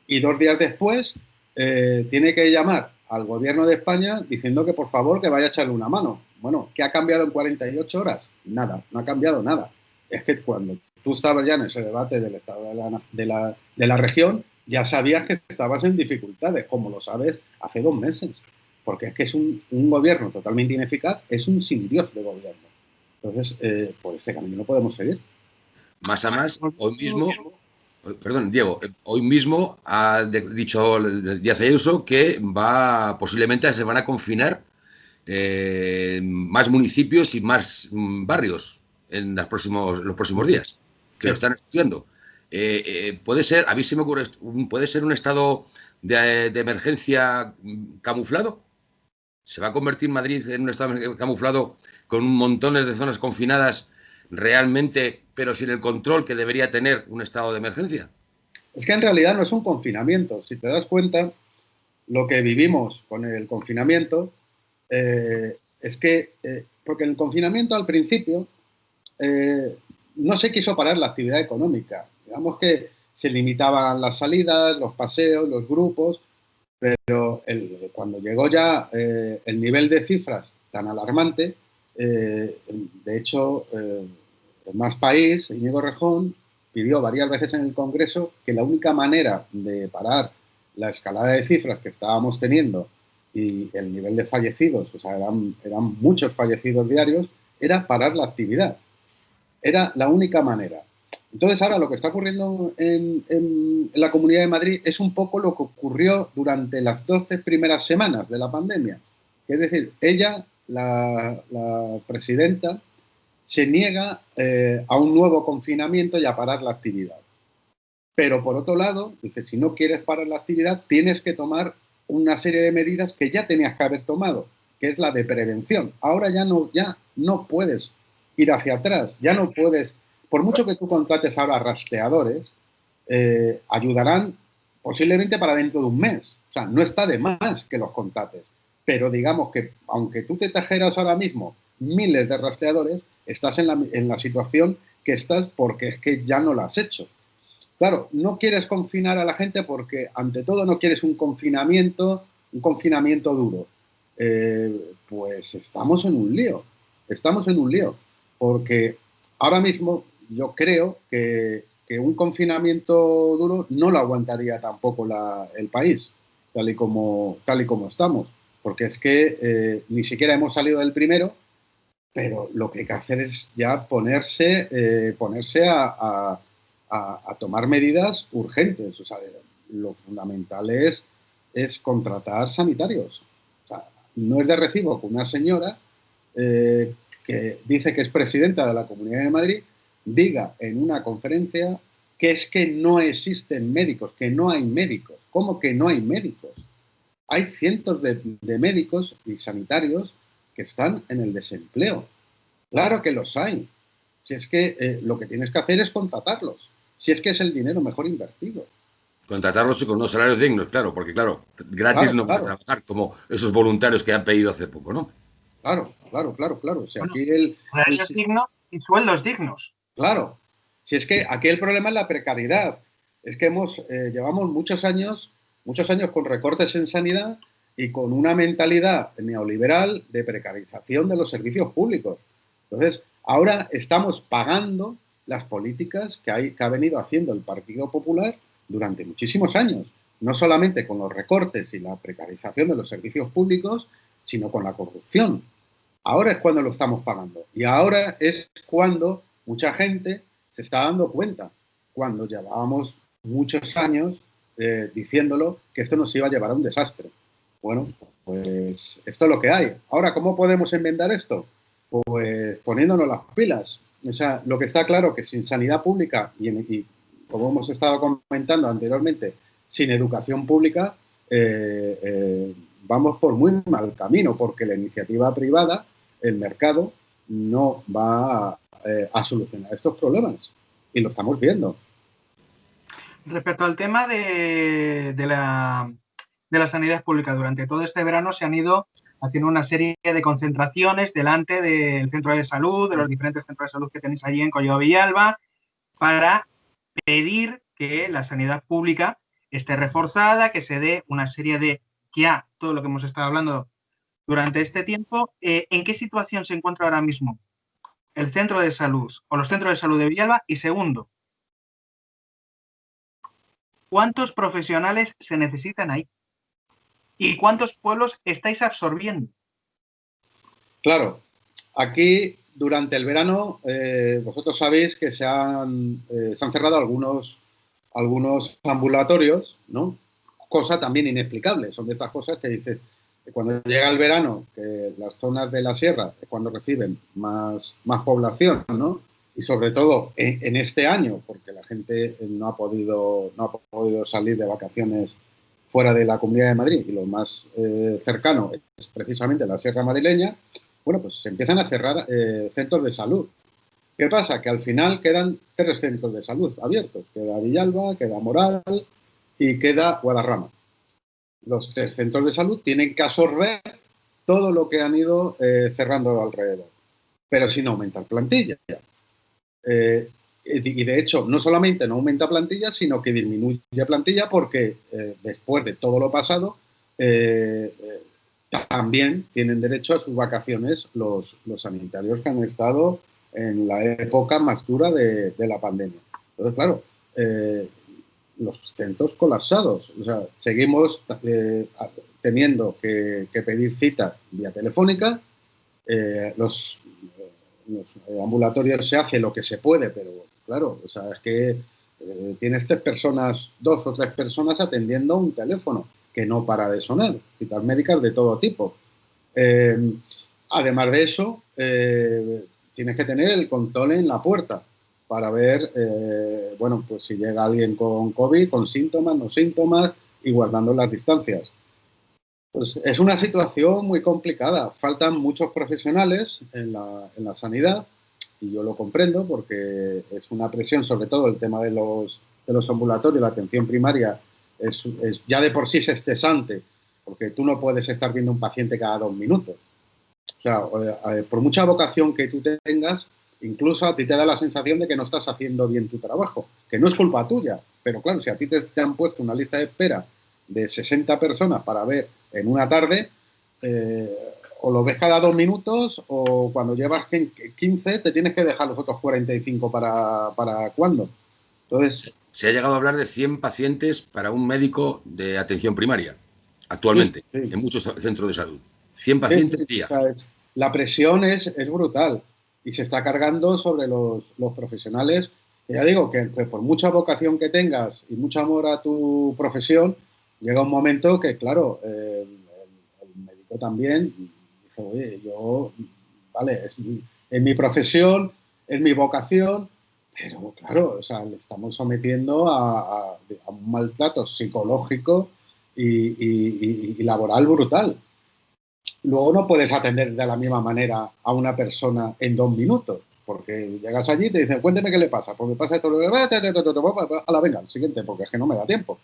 Y 2 días después tiene que llamar al gobierno de España diciendo que por favor que vaya a echarle una mano. Bueno, ¿qué ha cambiado en 48 horas? Nada, no ha cambiado nada. Es que cuando tú estabas ya en ese debate del estado de la región, ya sabías que estabas en dificultades, como lo sabes hace 2 meses. Porque es que es un gobierno totalmente ineficaz, es un sin Dios de gobierno. Entonces, por ese camino no podemos seguir. Más a más, hoy mismo, perdón, Diego, hoy mismo ha dicho Díaz Ayuso que posiblemente se van a confinar más municipios y más barrios en los próximos días, que lo están estudiando. Puede ser, a mí se me ocurre, puede ser un estado de emergencia camuflado. ¿Se va a convertir Madrid en un estado camuflado con montones de zonas confinadas realmente, pero sin el control que debería tener un estado de emergencia? Es que en realidad no es un confinamiento. Si te das cuenta, lo que vivimos con el confinamiento es que, porque el confinamiento al principio no se quiso parar la actividad económica. Digamos que se limitaban las salidas, los paseos, los grupos, pero cuando llegó ya el nivel de cifras tan alarmante, de hecho, Más País, Íñigo Rejón, pidió varias veces en el Congreso que la única manera de parar la escalada de cifras que estábamos teniendo y el nivel de fallecidos, o sea, eran muchos fallecidos diarios, era parar la actividad. Era la única manera. Entonces, ahora lo que está ocurriendo en la Comunidad de Madrid es un poco lo que ocurrió durante las 12 primeras semanas de la pandemia. Es decir, ella, la presidenta, se niega a un nuevo confinamiento y a parar la actividad. Pero, por otro lado, dice, si no quieres parar la actividad, tienes que tomar una serie de medidas que ya tenías que haber tomado, que es la de prevención. Ahora ya no puedes ir hacia atrás, ya no puedes. Por mucho que tú contrates ahora rastreadores, ayudarán posiblemente para dentro de un mes. O sea, no está de más que los contrates. Pero digamos que, aunque tú te trajeras ahora mismo miles de rastreadores, estás en la situación que estás porque es que ya no lo has hecho. Claro, no quieres confinar a la gente porque, ante todo, no quieres un confinamiento duro. Pues estamos en un lío. Estamos en un lío. Porque ahora mismo yo creo que un confinamiento duro no lo aguantaría tampoco el país, tal y como estamos. Porque es que ni siquiera hemos salido del primero, pero lo que hay que hacer es ya ponerse a tomar medidas urgentes. O sea, lo fundamental es contratar sanitarios. O sea, no es de recibo que una señora que dice que es presidenta de la Comunidad de Madrid diga en una conferencia que es que no existen médicos, que no hay médicos. ¿Cómo que no hay médicos? Hay cientos de médicos y sanitarios que están en el desempleo. Claro que los hay. Si es que lo que tienes que hacer es contratarlos. Si es que es el dinero mejor invertido. Contratarlos y con unos salarios dignos, claro, porque claro, gratis no puedes trabajar como esos voluntarios que han pedido hace poco, ¿no? Claro. O sea, bueno, aquí salarios dignos y sueldos dignos. Claro. Si es que aquí el problema es la precariedad. Es que llevamos muchos años con recortes en sanidad y con una mentalidad neoliberal de precarización de los servicios públicos. Entonces, ahora estamos pagando las políticas que ha venido haciendo el Partido Popular durante muchísimos años. No solamente con los recortes y la precarización de los servicios públicos, sino con la corrupción. Ahora es cuando lo estamos pagando. Y ahora es cuando mucha gente se está dando cuenta, cuando llevábamos muchos años diciéndolo, que esto nos iba a llevar a un desastre. Bueno, pues esto es lo que hay. Ahora, ¿cómo podemos enmendar esto? Pues poniéndonos las pilas. O sea, lo que está claro que sin sanidad pública y como hemos estado comentando anteriormente, sin educación pública, vamos por muy mal camino, porque la iniciativa privada, el mercado, no va a solucionar estos problemas. Y lo estamos viendo. Respecto al tema de la sanidad pública, durante todo este verano se han ido haciendo una serie de concentraciones delante del centro de salud, de los diferentes centros de salud que tenéis allí en Collado Villalba, para pedir que la sanidad pública esté reforzada, que se dé una serie de, ya todo lo que hemos estado hablando durante este tiempo. ¿En qué situación se encuentra ahora mismo el centro de salud o los centros de salud de Villalba? Y segundo, ¿cuántos profesionales se necesitan ahí? ¿Y cuántos pueblos estáis absorbiendo? Claro, aquí durante el verano vosotros sabéis que se han cerrado algunos ambulatorios, ¿no? Cosa también inexplicable. Son de estas cosas que dices, que cuando llega el verano, que las zonas de la sierra es cuando reciben más población, ¿no? Y sobre todo en este año, porque la gente no ha podido salir de vacaciones fuera de la Comunidad de Madrid y lo más cercano es precisamente la Sierra Madrileña, bueno, pues se empiezan a cerrar centros de salud. ¿Qué pasa? Que al final quedan 3 centros de salud abiertos. Queda Villalba, queda Moral y queda Guadarrama. Los 3 centros de salud tienen que absorber todo lo que han ido cerrando alrededor, pero sin aumentar plantilla. Y de hecho, no solamente no aumenta plantilla, sino que disminuye plantilla porque después de todo lo pasado, también tienen derecho a sus vacaciones los sanitarios que han estado en la época más dura de la pandemia. Entonces, claro, los centros colapsados. O sea, seguimos teniendo que pedir cita vía telefónica. Los ambulatorios se hace lo que se puede, pero claro, o sea, es que tienes 2 o 3 personas atendiendo un teléfono que no para de sonar, citas médicas de todo tipo. Además de eso, tienes que tener el control en la puerta para ver, bueno, pues si llega alguien con COVID, con síntomas, no síntomas, y guardando las distancias. Pues es una situación muy complicada. Faltan muchos profesionales en la sanidad, y yo lo comprendo porque es una presión, sobre todo el tema de los ambulatorios, la atención primaria, es ya de por sí es estresante, porque tú no puedes estar viendo un paciente cada 2 minutos. O sea, por mucha vocación que tú tengas, incluso a ti te da la sensación de que no estás haciendo bien tu trabajo, que no es culpa tuya, pero claro, si a ti te han puesto una lista de espera de 60 personas para ver en una tarde, o lo ves cada 2 minutos o cuando llevas 15 te tienes que dejar los otros 45 para ¿cuándo? Entonces, se ha llegado a hablar de 100 pacientes para un médico de atención primaria, actualmente, sí. En muchos centros de salud. 100 pacientes día. O sea, la presión es brutal y se está cargando sobre los profesionales. Ya digo que por mucha vocación que tengas y mucho amor a tu profesión, llega un momento que, claro, el médico también dice, oye, yo, vale, es mi profesión, es mi vocación, pero claro, o sea, le estamos sometiendo a un maltrato psicológico y laboral brutal. Luego no puedes atender de la misma manera a una persona en 2 minutos, porque llegas allí y te dicen, cuénteme qué le pasa, pues me pasa esto, a la venga, al siguiente, porque es que no me da tiempo.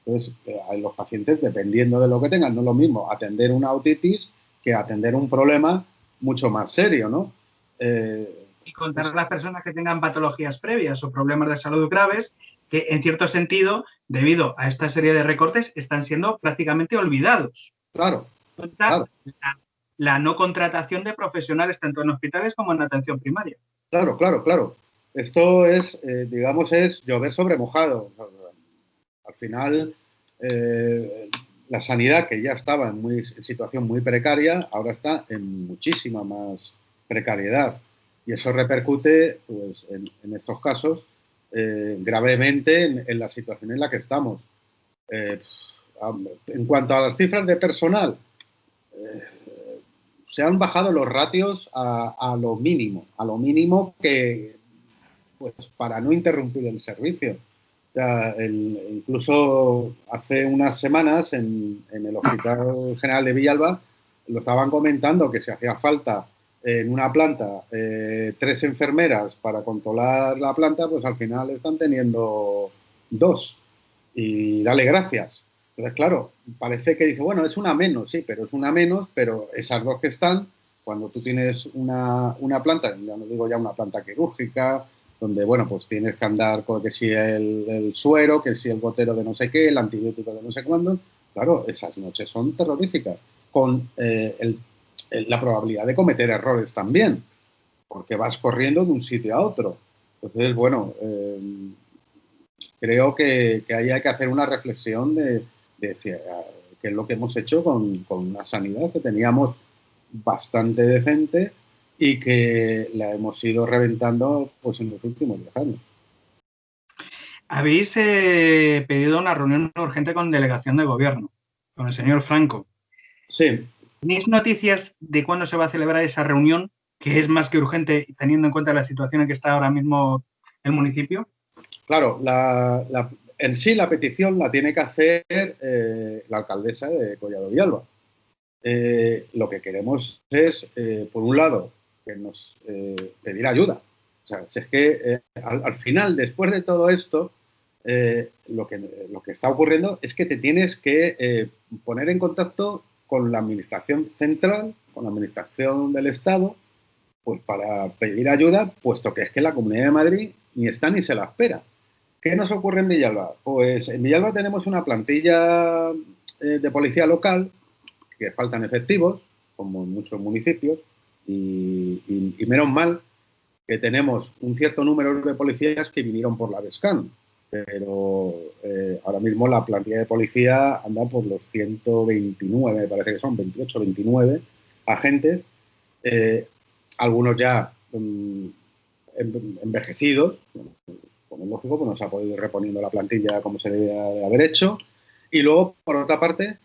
Entonces, los pacientes, dependiendo de lo que tengan, no es lo mismo atender una otitis que atender un problema mucho más serio, ¿no? Y contar a las personas que tengan patologías previas o problemas de salud graves que, en cierto sentido, debido a esta serie de recortes, están siendo prácticamente olvidados. Claro. Claro. La no contratación de profesionales tanto en hospitales como en atención primaria. Claro. Esto es, digamos, es llover sobre mojado. Al final, la sanidad, que ya estaba en situación muy precaria, ahora está en muchísima más precariedad. Y eso repercute, pues, en estos casos, gravemente en la situación en la que estamos. En cuanto a las cifras de personal, se han bajado los ratios a lo mínimo que, pues, para no interrumpir el servicio. O sea, incluso hace unas semanas en el Hospital General de Villalba lo estaban comentando que si hacía falta en una planta 3 enfermeras para controlar la planta, pues al final están teniendo 2 y dale gracias. Entonces, claro, parece que dice, bueno, es una menos, sí, pero es una menos, pero esas 2 que están, cuando tú tienes una planta, ya no digo ya una planta quirúrgica, donde, bueno, pues tienes que andar con que si el suero, que si el gotero de no sé qué, el antibiótico de no sé cuándo, claro, esas noches son terroríficas, con la probabilidad de cometer errores también, porque vas corriendo de un sitio a otro. Entonces, bueno, creo que ahí hay que hacer una reflexión de qué es lo que hemos hecho con una sanidad que teníamos bastante decente y que la hemos ido reventando, pues, en los últimos 10 años. Habéis pedido una reunión urgente con delegación de gobierno, con el señor Franco. Sí. ¿Tenéis noticias de cuándo se va a celebrar esa reunión, que es más que urgente teniendo en cuenta la situación en que está ahora mismo el municipio? Claro, en sí la petición la tiene que hacer la alcaldesa de Collado Villalba. Lo que queremos es, por un lado, que nos pedir ayuda. O sea, si es que al final, después de todo esto, lo que está ocurriendo es que te tienes que poner en contacto con la administración central, con la administración del Estado, pues para pedir ayuda, puesto que es que la Comunidad de Madrid ni está ni se la espera. ¿Qué nos ocurre en Villalba? Pues en Villalba tenemos una plantilla de policía local, que faltan efectivos, como en muchos municipios, y menos mal que tenemos un cierto número de policías que vinieron por la BESCAN, pero ahora mismo la plantilla de policía anda por los 129, me parece que son 28, 29 agentes, algunos ya envejecidos, como es lógico, pues no se ha podido ir reponiendo la plantilla como se debía de haber hecho, y luego, por otra parte,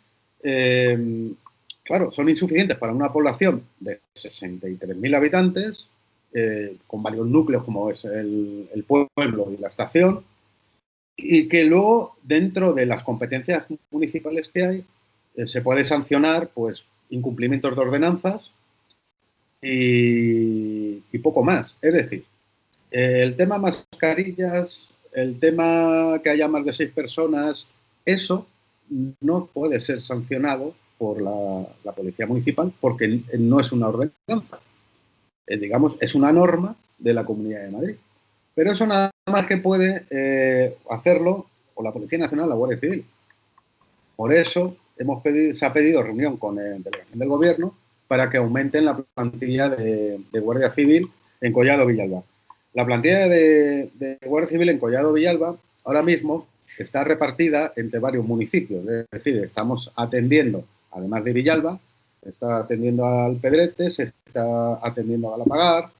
claro, son insuficientes para una población de 63.000 habitantes, con varios núcleos como es el pueblo y la estación, y que luego, dentro de las competencias municipales que hay, se puede sancionar, pues, incumplimientos de ordenanzas y poco más. Es decir, el tema mascarillas, el tema que haya más de 6 personas, eso no puede ser sancionado por la policía municipal porque no es una ordenanza. Digamos, es una norma de la Comunidad de Madrid. Pero eso nada más que puede hacerlo o la Policía Nacional o la Guardia Civil. Por eso se ha pedido reunión con la delegación del Gobierno para que aumenten la plantilla de Guardia Civil en Collado Villalba. La plantilla de Guardia Civil en Collado Villalba ahora mismo está repartida entre varios municipios. Es decir, estamos atendiendo, además de Villalba, está atendiendo al Pedrete, se está atendiendo a Galapagar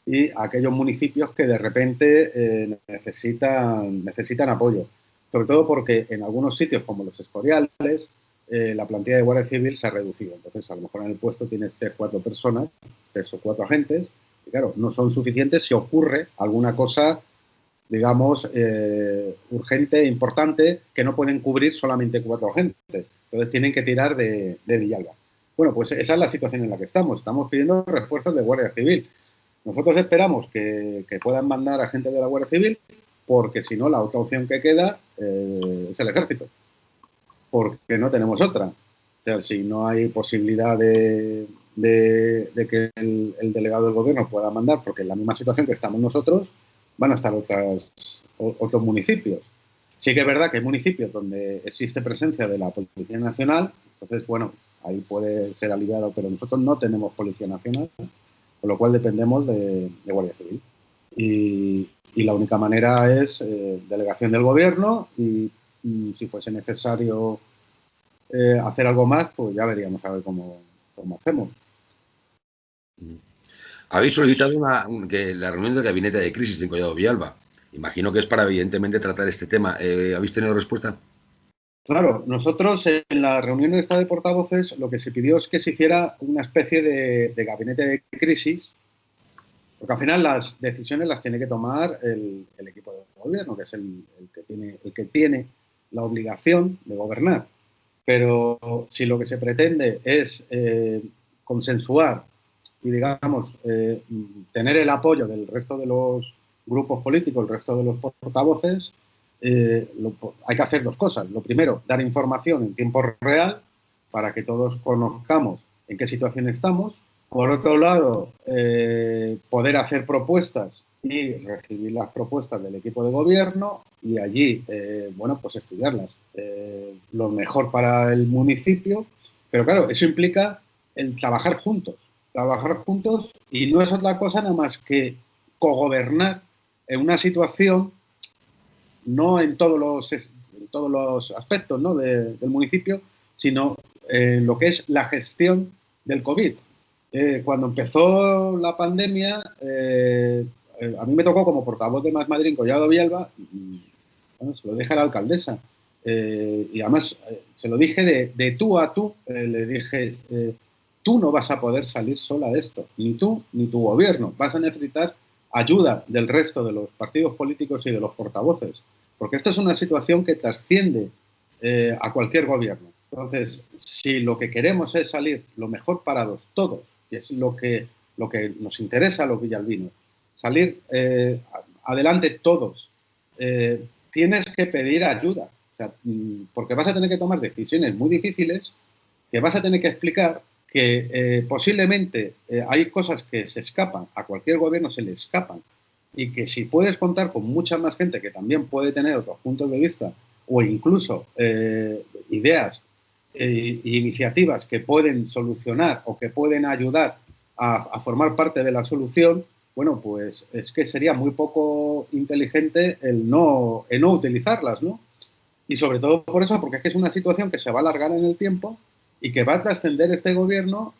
y a aquellos municipios que de repente necesitan apoyo. Sobre todo porque en algunos sitios, como los Escoriales, la plantilla de Guardia Civil se ha reducido. Entonces, a lo mejor en el puesto tienes 3 o 4 personas, 3 o 4 agentes, y claro, no son suficientes si ocurre alguna cosa, digamos, urgente, importante, que no pueden cubrir solamente 4 agentes. Entonces, tienen que tirar de Villalba. Bueno, pues esa es la situación en la que estamos. Estamos pidiendo refuerzos de Guardia Civil. Nosotros esperamos que puedan mandar a gente de la Guardia Civil, porque si no, la otra opción que queda es el Ejército. Porque no tenemos otra. O sea, si no hay posibilidad de que el delegado del Gobierno pueda mandar, porque en la misma situación que estamos nosotros, van a estar otros municipios. Sí que es verdad que hay municipios donde existe presencia de la Policía Nacional, entonces, bueno, ahí puede ser aliviado, pero nosotros no tenemos Policía Nacional, con lo cual dependemos de Guardia Civil. Y la única manera es delegación del Gobierno y si fuese necesario hacer algo más, pues ya veríamos a ver cómo hacemos. Habéis solicitado que la reunión del gabinete de crisis en Collado Villalba. Imagino que es para, evidentemente, tratar este tema. ¿Habéis tenido respuesta? Claro, nosotros en la reunión esta de portavoces lo que se pidió es que se hiciera una especie de gabinete de crisis, porque al final las decisiones las tiene que tomar el equipo de gobierno, que es el que tiene la obligación de gobernar. Pero si lo que se pretende es consensuar y, digamos, tener el apoyo del resto de los grupos políticos, el resto de los portavoces, hay que hacer dos cosas. Lo primero, dar información en tiempo real para que todos conozcamos en qué situación estamos. Por otro lado, poder hacer propuestas y recibir las propuestas del equipo de gobierno y allí, bueno, pues estudiarlas. Lo mejor para el municipio, pero claro, eso implica el trabajar juntos y no es otra cosa nada más que cogobernar en una situación, no en todos los aspectos, ¿no?, del municipio, sino lo que es la gestión del COVID. Cuando empezó la pandemia, a mí me tocó como portavoz de Más Madrid en Collado Villalba, bueno, se lo dije a la alcaldesa, y además se lo dije de tú a tú, le dije, tú no vas a poder salir sola de esto, ni tú ni tu gobierno, vas a necesitar ayuda del resto de los partidos políticos y de los portavoces, porque esto es una situación que trasciende a cualquier gobierno. Entonces, si lo que queremos es salir lo mejor parados todos, que es lo que nos interesa a los villalbinos, salir adelante todos, tienes que pedir ayuda, o sea, porque vas a tener que tomar decisiones muy difíciles, que vas a tener que explicar que posiblemente hay cosas que se escapan, a cualquier gobierno se le escapan, y que si puedes contar con mucha más gente que también puede tener otros puntos de vista o incluso ideas e iniciativas que pueden solucionar o que pueden ayudar a formar parte de la solución, bueno, pues es que sería muy poco inteligente el no utilizarlas, ¿no? Y sobre todo por eso, porque es que es una situación que se va a alargar en el tiempo y que va a trascender este gobierno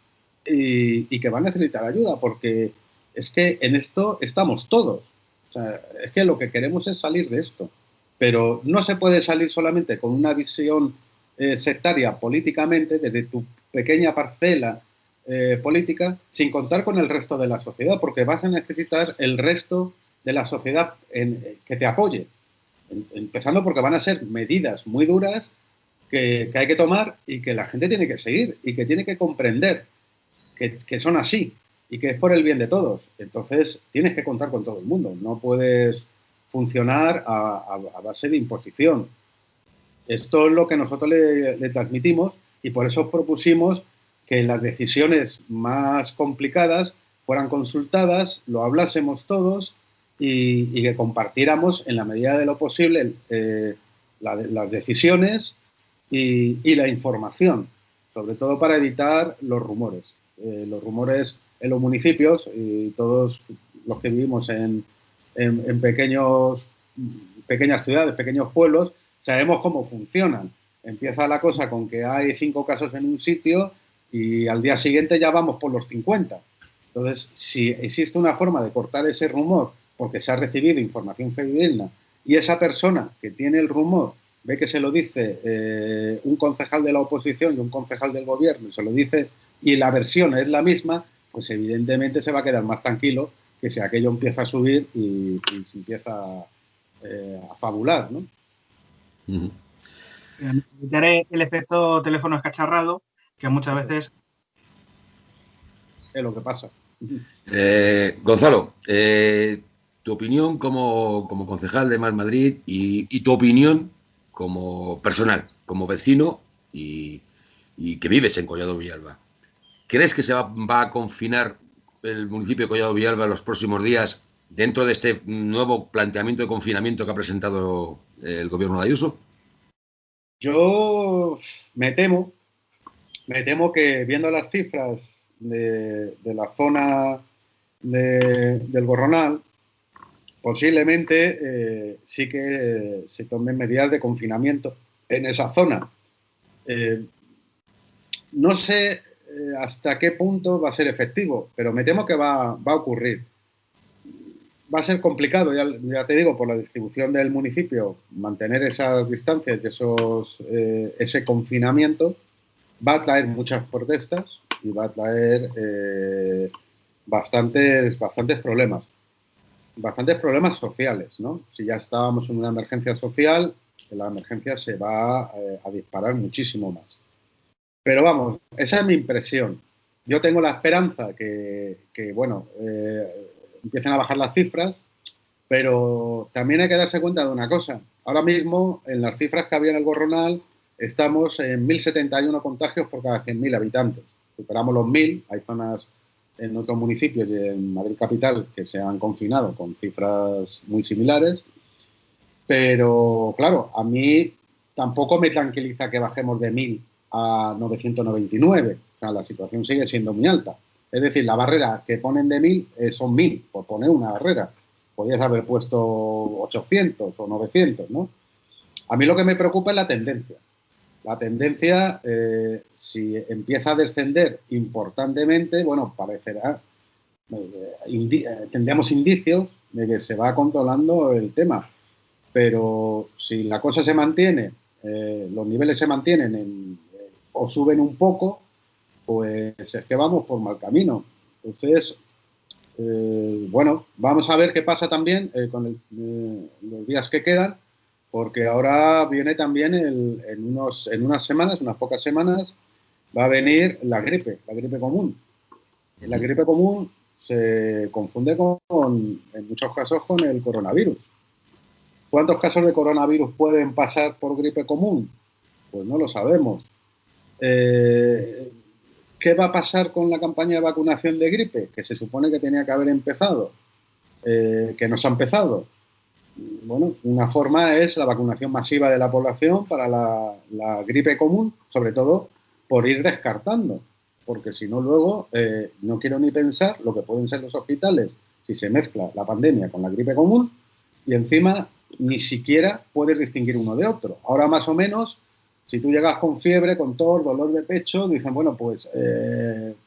y que va a necesitar ayuda, porque es que en esto estamos todos. O sea, es que lo que queremos es salir de esto. Pero no se puede salir solamente con una visión sectaria políticamente, desde tu pequeña parcela política, sin contar con el resto de la sociedad, porque vas a necesitar el resto de la sociedad que te apoye. Empezando porque van a ser medidas muy duras que hay que tomar y que la gente tiene que seguir y que tiene que comprender que son así y que es por el bien de todos. Entonces, tienes que contar con todo el mundo. No puedes funcionar a base de imposición. Esto es lo que nosotros le transmitimos y por eso propusimos que las decisiones más complicadas fueran consultadas, lo hablásemos todos y que compartiéramos en la medida de lo posible las decisiones y la información, sobre todo para evitar los rumores. Los rumores en los municipios y todos los que vivimos en pequeñas ciudades, pequeños pueblos, sabemos cómo funcionan. Empieza la cosa con que hay 5 casos en un sitio y al día siguiente ya vamos por los 50. Entonces, si existe una forma de cortar ese rumor porque se ha recibido información fidedigna y esa persona que tiene el rumor ve que se lo dice un concejal de la oposición y un concejal del gobierno y se lo dice y la versión es la misma, pues evidentemente se va a quedar más tranquilo que si aquello empieza a subir y se empieza a fabular, ¿no? Evitaré el efecto teléfono escacharrado, que muchas veces es lo que pasa. Gonzalo, tu opinión como concejal de Más Madrid y tu opinión como personal, como vecino y que vives en Collado Villalba. ¿Crees que se va a confinar el municipio de Collado Villalba en los próximos días dentro de este nuevo planteamiento de confinamiento que ha presentado el gobierno de Ayuso? Yo me temo que viendo las cifras de la zona del Gorronal, posiblemente sí que se tomen medidas de confinamiento en esa zona. no sé hasta qué punto va a ser efectivo, pero me temo que va a ocurrir. Va a ser complicado, ya te digo, por la distribución del municipio, mantener esas distancias y ese confinamiento va a traer muchas protestas y va a traer bastantes problemas sociales, ¿no? Si ya estábamos en una emergencia social, la emergencia se va a disparar muchísimo más. Pero vamos, esa es mi impresión. Yo tengo la esperanza que empiecen a bajar las cifras, pero también hay que darse cuenta de una cosa. Ahora mismo, en las cifras que había en el Gorronal, estamos en 1.071 contagios por cada 100.000 habitantes. Superamos los 1.000, hay zonas en otros municipios y en Madrid capital que se han confinado con cifras muy similares, pero claro, a mí tampoco me tranquiliza que bajemos de 1.000 a 999, o sea, la situación sigue siendo muy alta. Es decir, la barrera que ponen de 1.000 son 1.000, por poner una barrera. Podrías haber puesto 800 o 900, ¿no? A mí lo que me preocupa es la tendencia. La tendencia, si empieza a descender importantemente, bueno, parecerá, tendríamos indicios de que se va controlando el tema. Pero si la cosa se mantiene, los niveles se mantienen o suben un poco, pues es que vamos por mal camino. Entonces, bueno, vamos a ver qué pasa también con los días que quedan, porque ahora viene también en unas semanas, unas pocas semanas, va a venir la gripe común. Y la gripe común se confunde en muchos casos con el coronavirus. ¿Cuántos casos de coronavirus pueden pasar por gripe común? Pues no lo sabemos. ¿Qué va a pasar con la campaña de vacunación de gripe? Que se supone que tenía que haber empezado, que no se ha empezado. Bueno, una forma es la vacunación masiva de la población para la gripe común, sobre todo por ir descartando, porque si no luego no quiero ni pensar lo que pueden ser los hospitales si se mezcla la pandemia con la gripe común y encima ni siquiera puedes distinguir uno de otro. Ahora más o menos, si tú llegas con fiebre, con tos, dolor de pecho, dicen, bueno, pues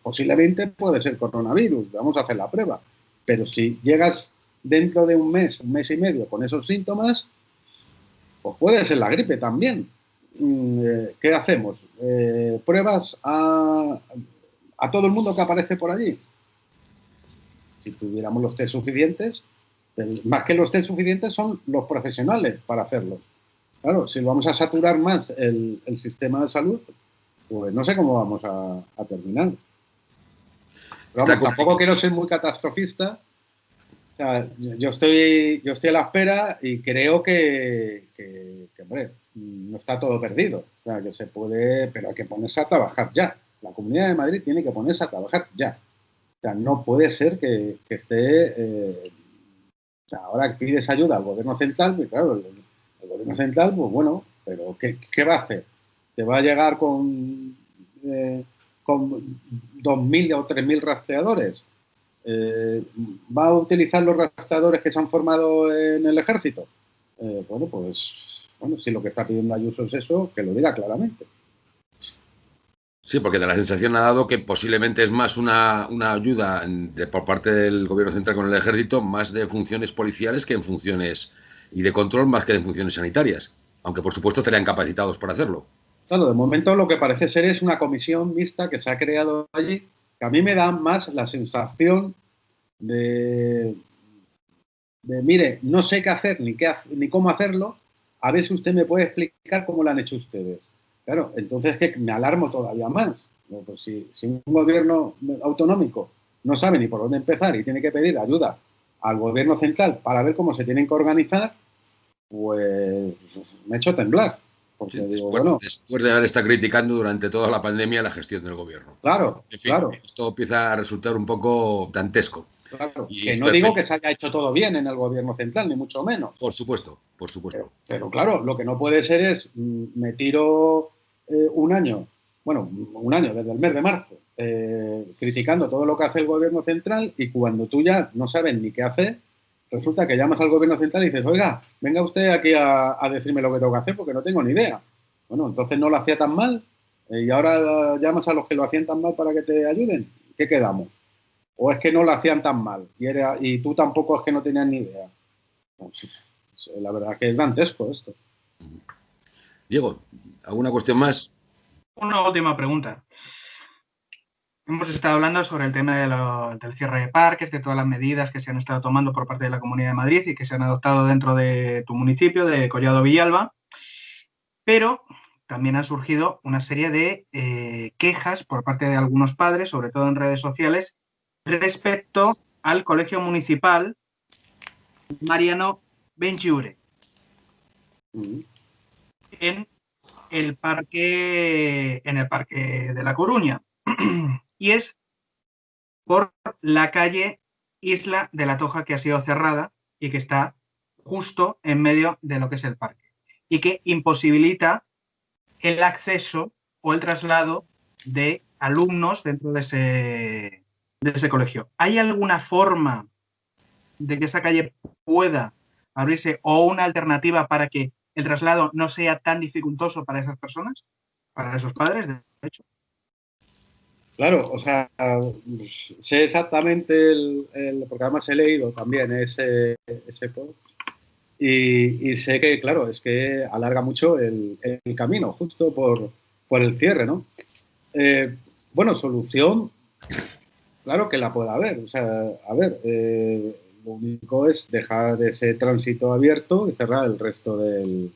posiblemente puede ser coronavirus, vamos a hacer la prueba. Pero si llegas dentro de un mes y medio con esos síntomas, pues puede ser la gripe también. ¿Qué hacemos? ¿Pruebas a todo el mundo que aparece por allí? Si tuviéramos los test suficientes, más que los test suficientes son los profesionales para hacerlo. Claro, si vamos a saturar más el sistema de salud, pues no sé cómo vamos a terminar. Pero vamos, tampoco quiero ser muy catastrofista. O sea, yo estoy a la espera y creo que hombre, no está todo perdido. O sea, que se puede, pero hay que ponerse a trabajar ya. La Comunidad de Madrid tiene que ponerse a trabajar ya. O sea, no puede ser que esté... o sea, ahora pides ayuda al gobierno central, pues claro, el gobierno central, pues bueno, pero ¿qué va a hacer? ¿Te va a llegar con 2.000 o 3.000 rastreadores? ¿Va a utilizar los rastreadores que se han formado en el ejército? Bueno, si lo que está pidiendo Ayuso es eso, que lo diga claramente. Sí, porque de la sensación ha dado que posiblemente es más una ayuda por parte del gobierno central con el ejército, más de funciones policiales que en funciones y de control más que en funciones sanitarias, aunque por supuesto estarían capacitados para hacerlo. Claro, de momento lo que parece ser es una comisión mixta que se ha creado allí, que a mí me da más la sensación de mire, no sé qué hacer ni cómo hacerlo, a ver si usted me puede explicar cómo lo han hecho ustedes. Claro, entonces que me alarmo todavía más. Pues si un gobierno autonómico no sabe ni por dónde empezar y tiene que pedir ayuda al gobierno central para ver cómo se tienen que organizar, pues me he hecho temblar. Porque sí, digo, después de haber estado criticando durante toda la pandemia la gestión del gobierno. Claro, en fin, claro. Esto empieza a resultar un poco dantesco. Claro, que no digo que se haya hecho todo bien en el gobierno central, ni mucho menos. Por supuesto, por supuesto. Pero claro, lo que no puede ser es, me tiro un año desde el mes de marzo, criticando todo lo que hace el gobierno central y cuando tú ya no sabes ni qué hacer, resulta que llamas al gobierno central y dices, oiga, venga usted aquí a decirme lo que tengo que hacer porque no tengo ni idea. Bueno, entonces no lo hacía tan mal y ahora llamas a los que lo hacían tan mal para que te ayuden. ¿Qué quedamos? ¿O es que no lo hacían tan mal y tú tampoco es que no tenías ni idea? Pues, la verdad que es dantesco esto. Diego, ¿alguna cuestión más? Una última pregunta. Hemos estado hablando sobre el tema del cierre de parques, de todas las medidas que se han estado tomando por parte de la Comunidad de Madrid y que se han adoptado dentro de tu municipio, de Collado Villalba, pero también han surgido una serie de quejas por parte de algunos padres, sobre todo en redes sociales, respecto al colegio municipal Mariano Benlliure en el parque de La Coruña. Y es por la calle Isla de la Toja, que ha sido cerrada y que está justo en medio de lo que es el parque y que imposibilita el acceso o el traslado de alumnos dentro de ese colegio. ¿Hay alguna forma de que esa calle pueda abrirse o una alternativa para que el traslado no sea tan dificultoso para esas personas, para esos padres, de hecho? Claro, o sea, sé exactamente porque además he leído también ese post y sé que, claro, es que alarga mucho el camino, justo por el cierre, ¿no? Bueno, solución, claro que la puede haber. O sea, a ver, lo único es dejar ese tránsito abierto y cerrar el resto del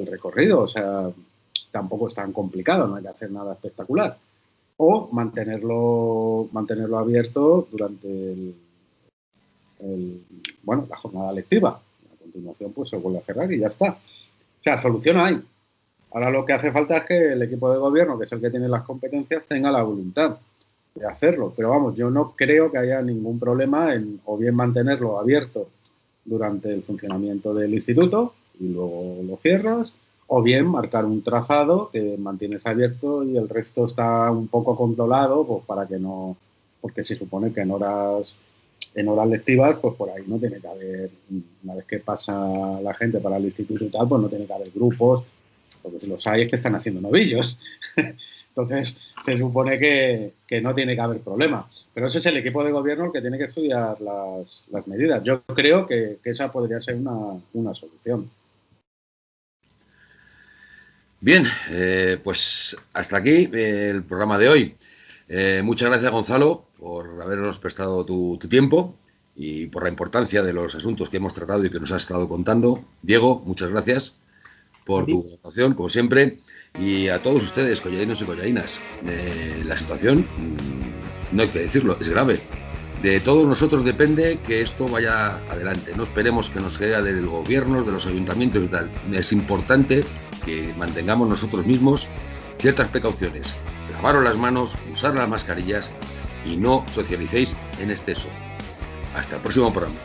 recorrido. O sea, tampoco es tan complicado, no hay que hacer nada espectacular. O mantenerlo abierto durante la jornada lectiva. A continuación, pues se vuelve a cerrar y ya está. O sea, solución hay. Ahora lo que hace falta es que el equipo de gobierno, que es el que tiene las competencias, tenga la voluntad de hacerlo. Pero vamos, yo no creo que haya ningún problema en o bien mantenerlo abierto durante el funcionamiento del instituto y luego lo cierras, o bien marcar un trazado que mantienes abierto y el resto está un poco controlado, pues para que no, porque se supone que en horas lectivas, pues por ahí no tiene que haber, una vez que pasa la gente para el instituto y tal, pues no tiene que haber grupos, porque si los hay es que están haciendo novillos. Entonces, se supone que no tiene que haber problema. Pero ese es el equipo de gobierno el que tiene que estudiar las medidas. Yo creo que esa podría ser una solución. Bien, pues hasta aquí el programa de hoy. Muchas gracias, Gonzalo, por habernos prestado tu tiempo y por la importancia de los asuntos que hemos tratado y que nos has estado contando. Diego, muchas gracias por tu aportación, como siempre. Y a todos ustedes, colladinos y colladinas, la situación, no hay que decirlo, es grave. De todos nosotros depende que esto vaya adelante. No esperemos que nos quede del gobierno, de los ayuntamientos y tal. Es importante que mantengamos nosotros mismos ciertas precauciones. Lavaros las manos, usar las mascarillas y no socialicéis en exceso. Hasta el próximo programa.